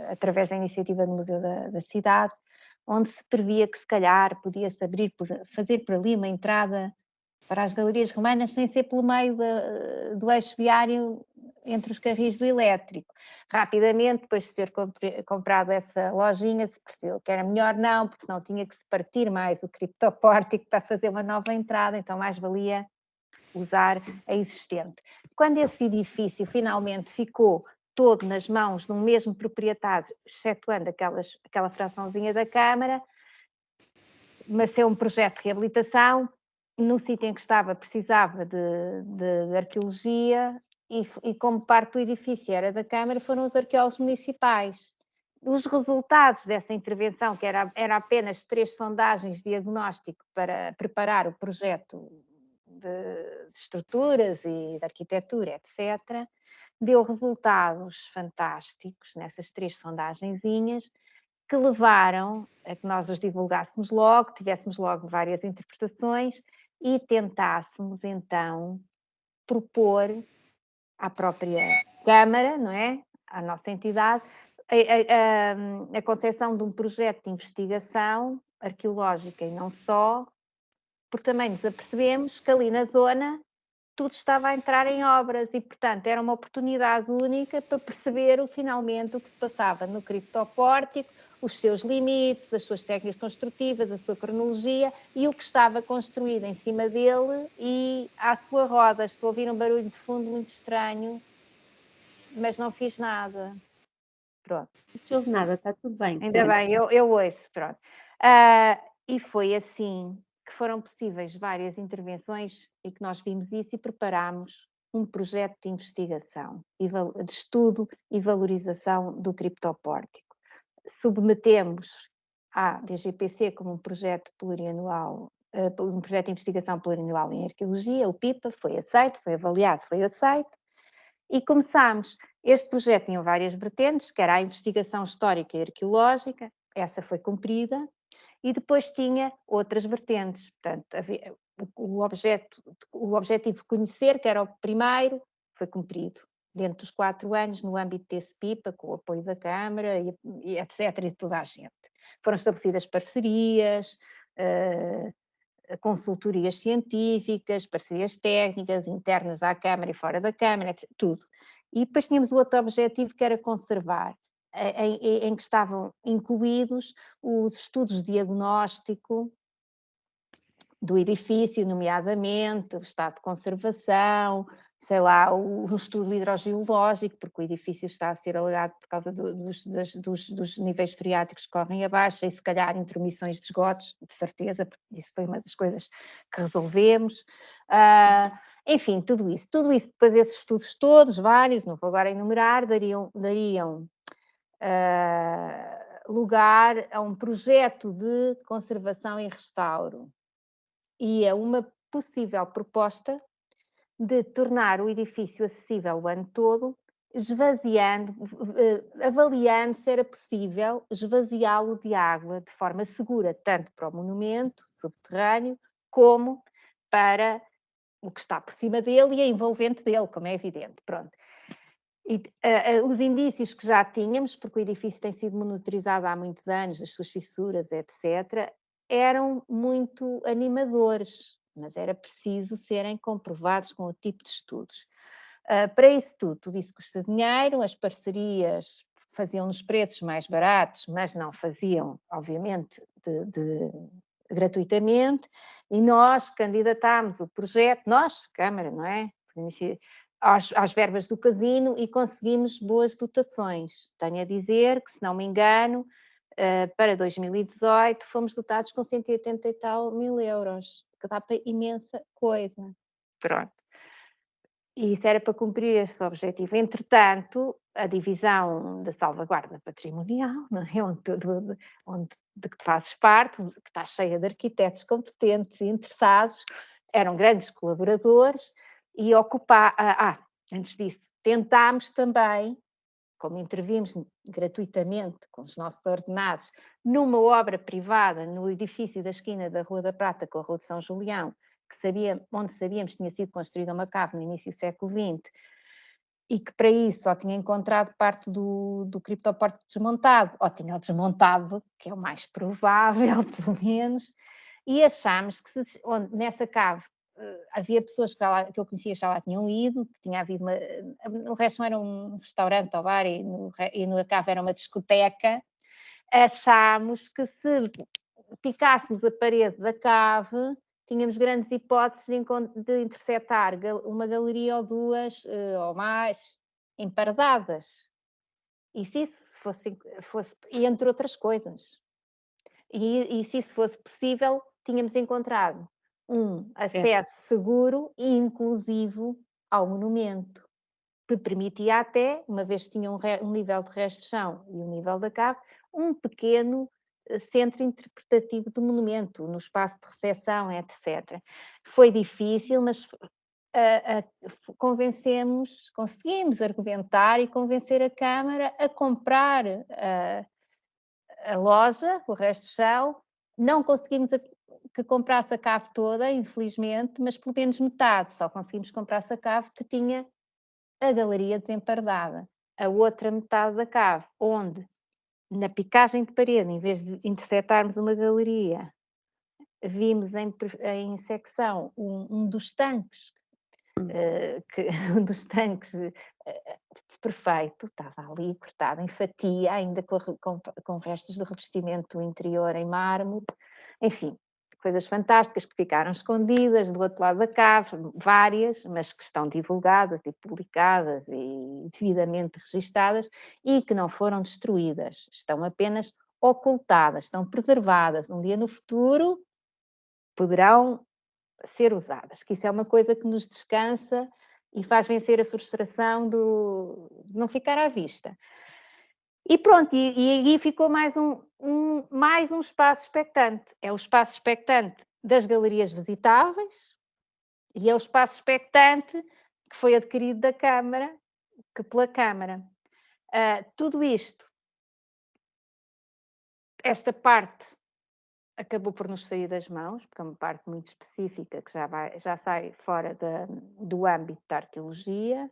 através da iniciativa do Museu da Cidade, onde se previa que se calhar podia-se fazer por ali uma entrada para as galerias romanas sem ser pelo meio do eixo viário entre os carris do elétrico. Rapidamente, depois de ter comprado essa lojinha, se percebeu que era melhor não, porque senão tinha que se partir mais o criptopórtico para fazer uma nova entrada, então mais valia usar a existente. Quando esse edifício finalmente ficou todo nas mãos de um mesmo proprietário, excetuando aquela fraçãozinha da Câmara, mas ser um projeto de reabilitação, no sítio em que estava precisava de arqueologia e como parte do edifício era da Câmara, foram os arqueólogos municipais. Os resultados dessa intervenção, que era apenas 3 sondagens de diagnóstico para preparar o projeto de estruturas e de arquitetura, etc., deu resultados fantásticos nessas 3 sondagenzinhas, que levaram a que nós os divulgássemos logo, tivéssemos logo várias interpretações e tentássemos então propor à própria Câmara, não é? À nossa entidade, a concepção de um projeto de investigação arqueológica e não só, porque também nos apercebemos que ali na zona tudo estava a entrar em obras e, portanto, era uma oportunidade única para perceber finalmente o que se passava no criptopórtico, os seus limites, as suas técnicas construtivas, a sua cronologia e o que estava construído em cima dele e à sua roda. Estou a ouvir um barulho de fundo muito estranho, mas não fiz nada. Pronto. Não se ouve nada, está tudo bem. Ainda bem, eu ouço, pronto. E foi assim que foram possíveis várias intervenções e que nós vimos isso e preparámos um projeto de investigação, de estudo e valorização do criptopórtico. Submetemos à DGPC como um projeto plurianual, um projeto de investigação plurianual em arqueologia, o PIPA, foi aceito, foi avaliado, foi aceito, e começámos. Este projeto tinha várias vertentes, que era a investigação histórica e arqueológica, essa foi cumprida, e depois tinha outras vertentes, portanto, havia, o objetivo de conhecer, que era o primeiro, foi cumprido dentro dos 4 anos, no âmbito desse PIPA, com o apoio da Câmara, e etc., e de toda a gente. Foram estabelecidas parcerias, consultorias científicas, parcerias técnicas, internas à Câmara e fora da Câmara, etc., tudo. E depois tínhamos o outro objetivo, que era conservar, em que estavam incluídos os estudos de diagnóstico do edifício, nomeadamente o estado de conservação, sei lá, o estudo hidrogeológico, porque o edifício está a ser alagado por causa dos níveis freáticos que correm abaixo, e se calhar intromissões de esgotos, de certeza, porque isso foi uma das coisas que resolvemos. Enfim, tudo isso, depois esses estudos todos, vários, não vou agora enumerar, dariam lugar a um projeto de conservação e restauro e a uma possível proposta de tornar o edifício acessível o ano todo, esvaziando, avaliando se era possível esvaziá-lo de água de forma segura, tanto para o monumento subterrâneo, como para o que está por cima dele e a envolvente dele, como é evidente. Pronto. E, os indícios que já tínhamos, porque o edifício tem sido monitorizado há muitos anos, as suas fissuras, etc., eram muito animadores, mas era preciso serem comprovados com o tipo de estudos. Para isso tudo isso custa dinheiro, as parcerias faziam os preços mais baratos, mas não faziam, obviamente, gratuitamente, e nós candidatámos o projeto, nós, Câmara, não é? Às verbas do casino e conseguimos boas dotações. Tenho a dizer que, se não me engano, para 2018 fomos dotados com 180 e tal mil euros, que dá para imensa coisa. Pronto. E isso era para cumprir esse objetivo. Entretanto, a divisão da salvaguarda patrimonial, não é? onde de que fazes parte, que está cheia de arquitetos competentes e interessados, eram grandes colaboradores, e antes disso, tentámos também, como intervimos gratuitamente com os nossos ordenados, numa obra privada no edifício da esquina da Rua da Prata com a Rua de São Julião, onde sabíamos que tinha sido construída uma cave no início do século XX, e que para isso só tinha encontrado parte do criptoporto desmontado, ou tinha desmontado, que é o mais provável, pelo menos, e achámos que nessa cave havia pessoas que eu conhecia já lá tinham ido, que tinha havido o resto não era um restaurante ou bar, e na cave era uma discoteca. Achámos que se picássemos a parede da cave, tínhamos grandes hipóteses de interceptar uma galeria ou duas, ou mais, empardadas. E se isso fosse e entre outras coisas. E se isso fosse possível, tínhamos encontrado um acesso seguro e inclusivo ao monumento, que permitia até, uma vez que tinha um nível de resto de chão e um nível da cave, um pequeno centro interpretativo do monumento, no espaço de recepção, etc. Foi difícil, mas conseguimos argumentar e convencer a Câmara a comprar a loja, o resto do chão. Não conseguimos que comprasse a cave toda, infelizmente, mas pelo menos metade. Só conseguimos comprar essa cave que tinha a galeria desempardada. A outra metade da cave, onde na picagem de parede, em vez de interceptarmos uma galeria, vimos em secção um dos tanques, um dos tanques perfeito, estava ali cortado em fatia, ainda com restos de revestimento interior em mármore, enfim, coisas fantásticas que ficaram escondidas do outro lado da cave, várias, mas que estão divulgadas e publicadas e devidamente registadas e que não foram destruídas, estão apenas ocultadas, estão preservadas. Um dia no futuro poderão ser usadas, que isso é uma coisa que nos descansa e faz vencer a frustração de não ficar à vista. E pronto, e aí ficou mais um espaço expectante. É o espaço expectante das galerias visitáveis e é o espaço expectante que foi adquirido da Câmara, pela Câmara. Tudo isto, esta parte acabou por nos sair das mãos, porque é uma parte muito específica que já sai fora do âmbito da arqueologia,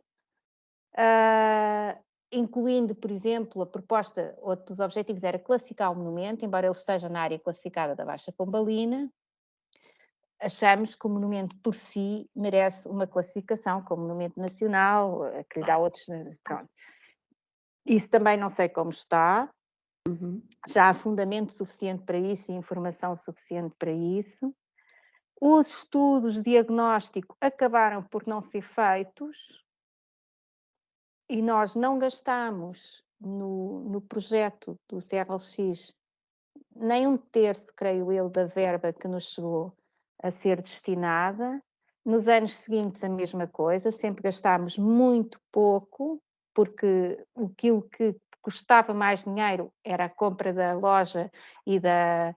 incluindo, por exemplo, a proposta, outro dos objetivos era classificar o monumento, embora ele esteja na área classificada da Baixa Pombalina. Achamos que o monumento por si merece uma classificação como monumento nacional, que lhe dá outros... Pronto. Isso também não sei como está. Já há fundamento suficiente para isso e informação suficiente para isso. Os estudos de diagnóstico acabaram por não ser feitos e nós não gastamos no projeto do CRLX nem um terço, creio eu, da verba que nos chegou a ser destinada. Nos anos seguintes a mesma coisa, sempre gastámos muito pouco, porque aquilo que custava mais dinheiro era a compra da loja e da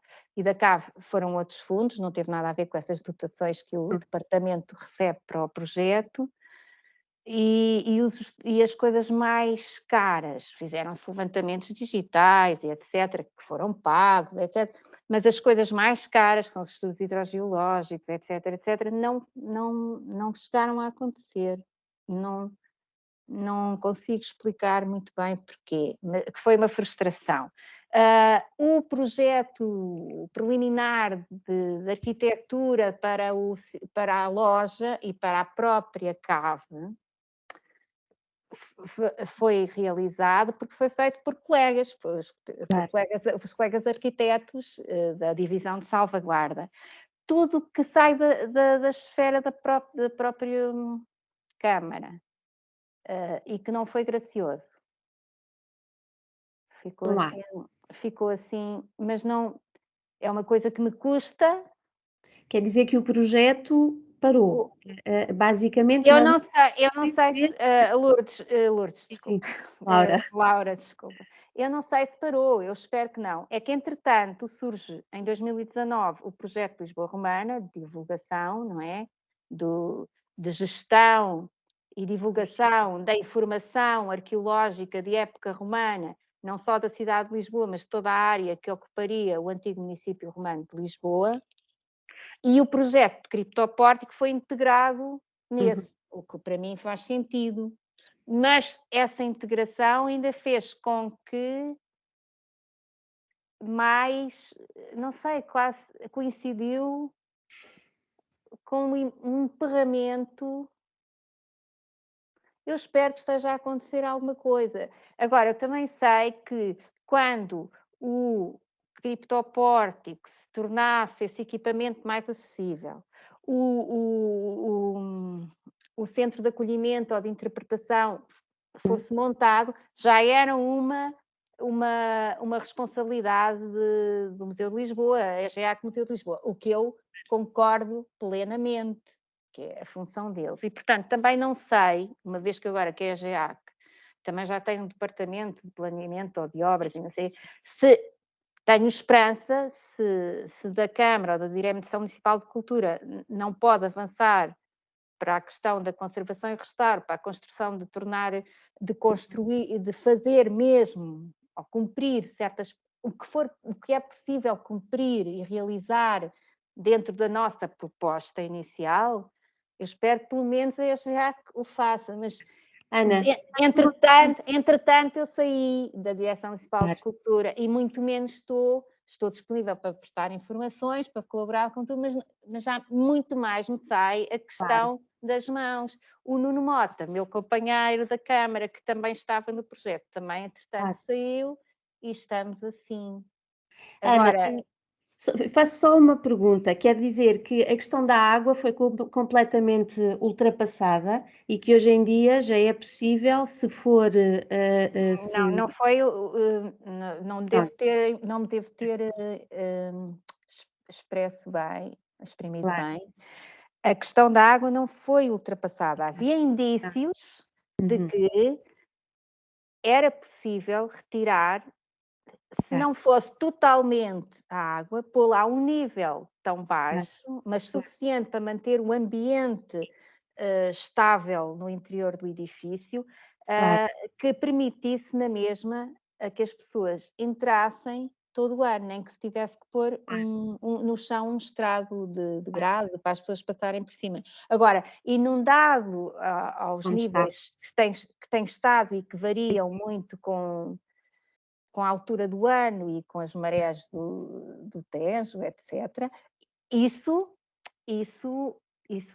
cave, foram outros fundos, não teve nada a ver com essas dotações que o departamento recebe para o projeto. E as coisas mais caras, fizeram-se levantamentos digitais e etc., que foram pagos, etc., mas as coisas mais caras, são os estudos hidrogeológicos, etc., não chegaram a acontecer. Não consigo explicar muito bem porquê, que foi uma frustração. O projeto preliminar de arquitetura para a loja e para a própria cave foi realizado porque foi feito por colegas, os colegas arquitetos da divisão de salvaguarda. Tudo que sai da esfera da própria Câmara e que não foi gracioso. Ficou assim, mas não é uma coisa que me custa. Quer dizer que o projeto parou, basicamente. Eu não sei, Lourdes, desculpa. Laura, desculpa. Eu não sei se parou, eu espero que não. É que, entretanto, surge em 2019 o projeto Lisboa Romana, de divulgação, não é? De gestão e divulgação da informação arqueológica de época romana, não só da cidade de Lisboa, mas toda a área que ocuparia o antigo município romano de Lisboa. E o projeto de criptopórtico foi integrado nesse, o que para mim faz sentido. Mas essa integração ainda fez com que não sei, quase coincidiu com um emperramento. Eu espero que esteja a acontecer alguma coisa. Agora, eu também sei que quando o criptopórtico se tornasse esse equipamento mais acessível, o centro de acolhimento ou de interpretação fosse montado, já era uma responsabilidade do Museu de Lisboa, a EGEAC Museu de Lisboa, o que eu concordo plenamente, que é a função deles. E, portanto, também não sei, uma vez que agora que a EGEAC também já tem um departamento de planeamento ou de obras, e não sei, se tenho esperança, se da Câmara ou da Direção Municipal de Cultura não pode avançar para a questão da conservação e restauro, para a construção de construir e de fazer mesmo, ou cumprir o que é possível cumprir e realizar dentro da nossa proposta inicial, eu espero que pelo menos a EGEAC o faça, mas Ana, entretanto eu saí da Direção Municipal de Cultura e muito menos estou disponível para prestar informações, para colaborar com tudo, mas já muito mais me sai a questão das mãos. O Nuno Mota, meu companheiro da Câmara, que também estava no projeto, também entretanto saiu e estamos assim. Agora, Ana, faço só uma pergunta, quer dizer que a questão da água foi completamente ultrapassada e que hoje em dia já é possível, se for... não foi, não me devo ter exprimido bem. A questão da água não foi ultrapassada. Havia indícios de que era possível retirar, se não fosse totalmente a água, pô-la a um nível tão baixo, mas suficiente para manter o ambiente estável no interior do edifício, que permitisse na mesma que as pessoas entrassem todo o ano, nem que se tivesse que pôr no chão um estrado de grade para as pessoas passarem por cima. Agora, inundado aos Como está. níveis que tem estado e que variam muito com a altura do ano e com as marés do Tejo, etc., isso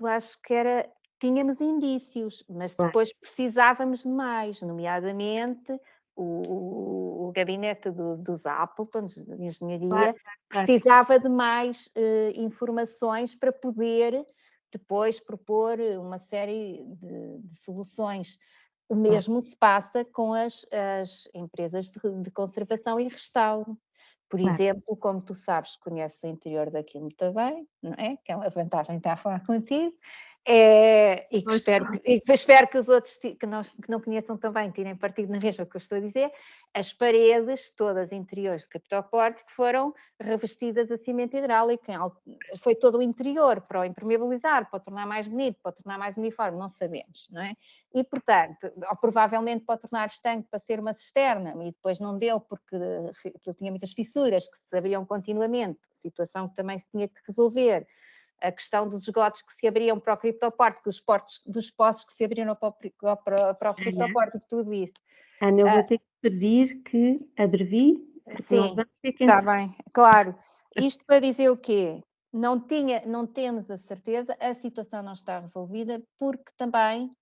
acho que tínhamos indícios, mas depois precisávamos de mais, nomeadamente o gabinete dos Appleton, de engenharia, precisava de mais informações para poder depois propor uma série de soluções. O mesmo se passa com as empresas de conservação e restauro. Por exemplo, como tu sabes, conheces o interior daquilo muito bem, não é? Que é uma vantagem estar a falar contigo. E que espero que os outros que não conheçam também tirem partido na mesma que eu estou a dizer. As paredes todas interiores de Capitão Porto que foram revestidas a cimento hidráulico, foi todo o interior para o impermeabilizar, para o tornar mais bonito, para o tornar mais uniforme, não sabemos, não é? E, portanto, ou provavelmente para o tornar estanque para ser uma cisterna, e depois não deu porque aquilo tinha muitas fissuras que se abriam continuamente, situação que também se tinha que resolver. A questão dos esgotos que se abriam para o criptopórtico, dos poços que se abriam para o criptopórtico, tudo isso. Ana, eu vou ter que pedir que abrevi, porque sim, nós vamos ter que está bem, claro. Isto para dizer o quê? Não temos a certeza, a situação não está resolvida, porque também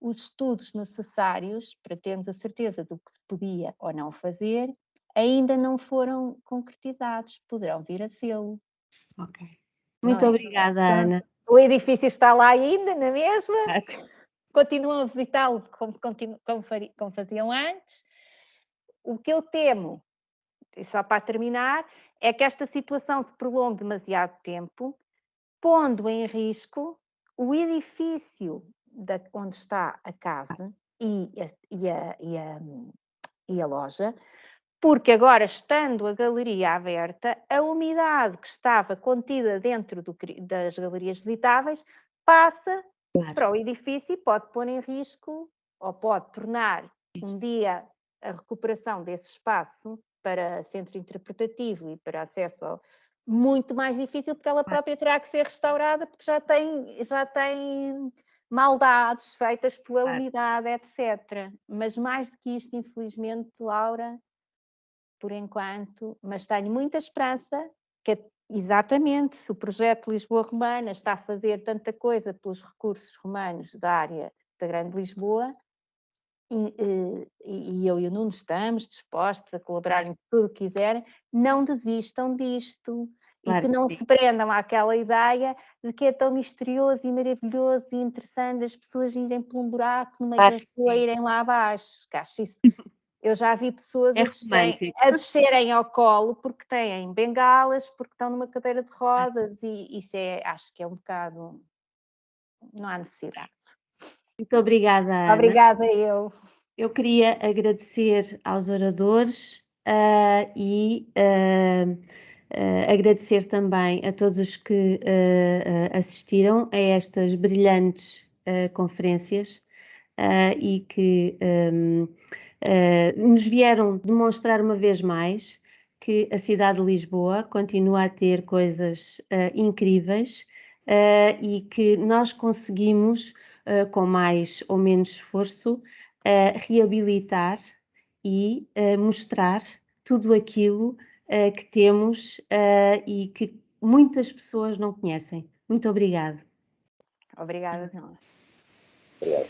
os estudos necessários para termos a certeza do que se podia ou não fazer ainda não foram concretizados, poderão vir a sê-lo. Ok. Muito obrigada, Ana. O edifício está lá ainda, na mesma. Continuam a visitá-lo como faziam antes. O que eu temo, e só para terminar, é que esta situação se prolongue demasiado tempo, pondo em risco o edifício onde está a cave e a loja, porque agora, estando a galeria aberta, a umidade que estava contida dentro das galerias visitáveis passa para o edifício e pode pôr em risco, ou pode tornar um dia a recuperação desse espaço para centro interpretativo e para acesso muito mais difícil, porque ela própria terá que ser restaurada, porque já tem maldades feitas pela umidade, etc. Mas mais do que isto, infelizmente, Laura, por enquanto, mas tenho muita esperança que, exatamente, se o projeto Lisboa Romana está a fazer tanta coisa pelos recursos romanos da área da Grande Lisboa, e eu e o Nuno estamos dispostos a colaborar em tudo o que quiserem, não desistam disto. E que não se prendam àquela ideia de que é tão misterioso e maravilhoso e interessante as pessoas irem por um buraco no meio da rua e irem lá abaixo. Que acho isso. Eu já vi pessoas a descerem ao colo porque têm bengalas, porque estão numa cadeira de rodas e isso acho que é um bocado... Não há necessidade. Muito obrigada, Ana. Obrigada eu. Eu queria agradecer aos oradores e agradecer também a todos os que assistiram a estas brilhantes conferências e que nos vieram demonstrar uma vez mais que a cidade de Lisboa continua a ter coisas incríveis e que nós conseguimos, com mais ou menos esforço, reabilitar e mostrar tudo aquilo que temos e que muitas pessoas não conhecem. Muito obrigada. Obrigada, nós. Obrigado.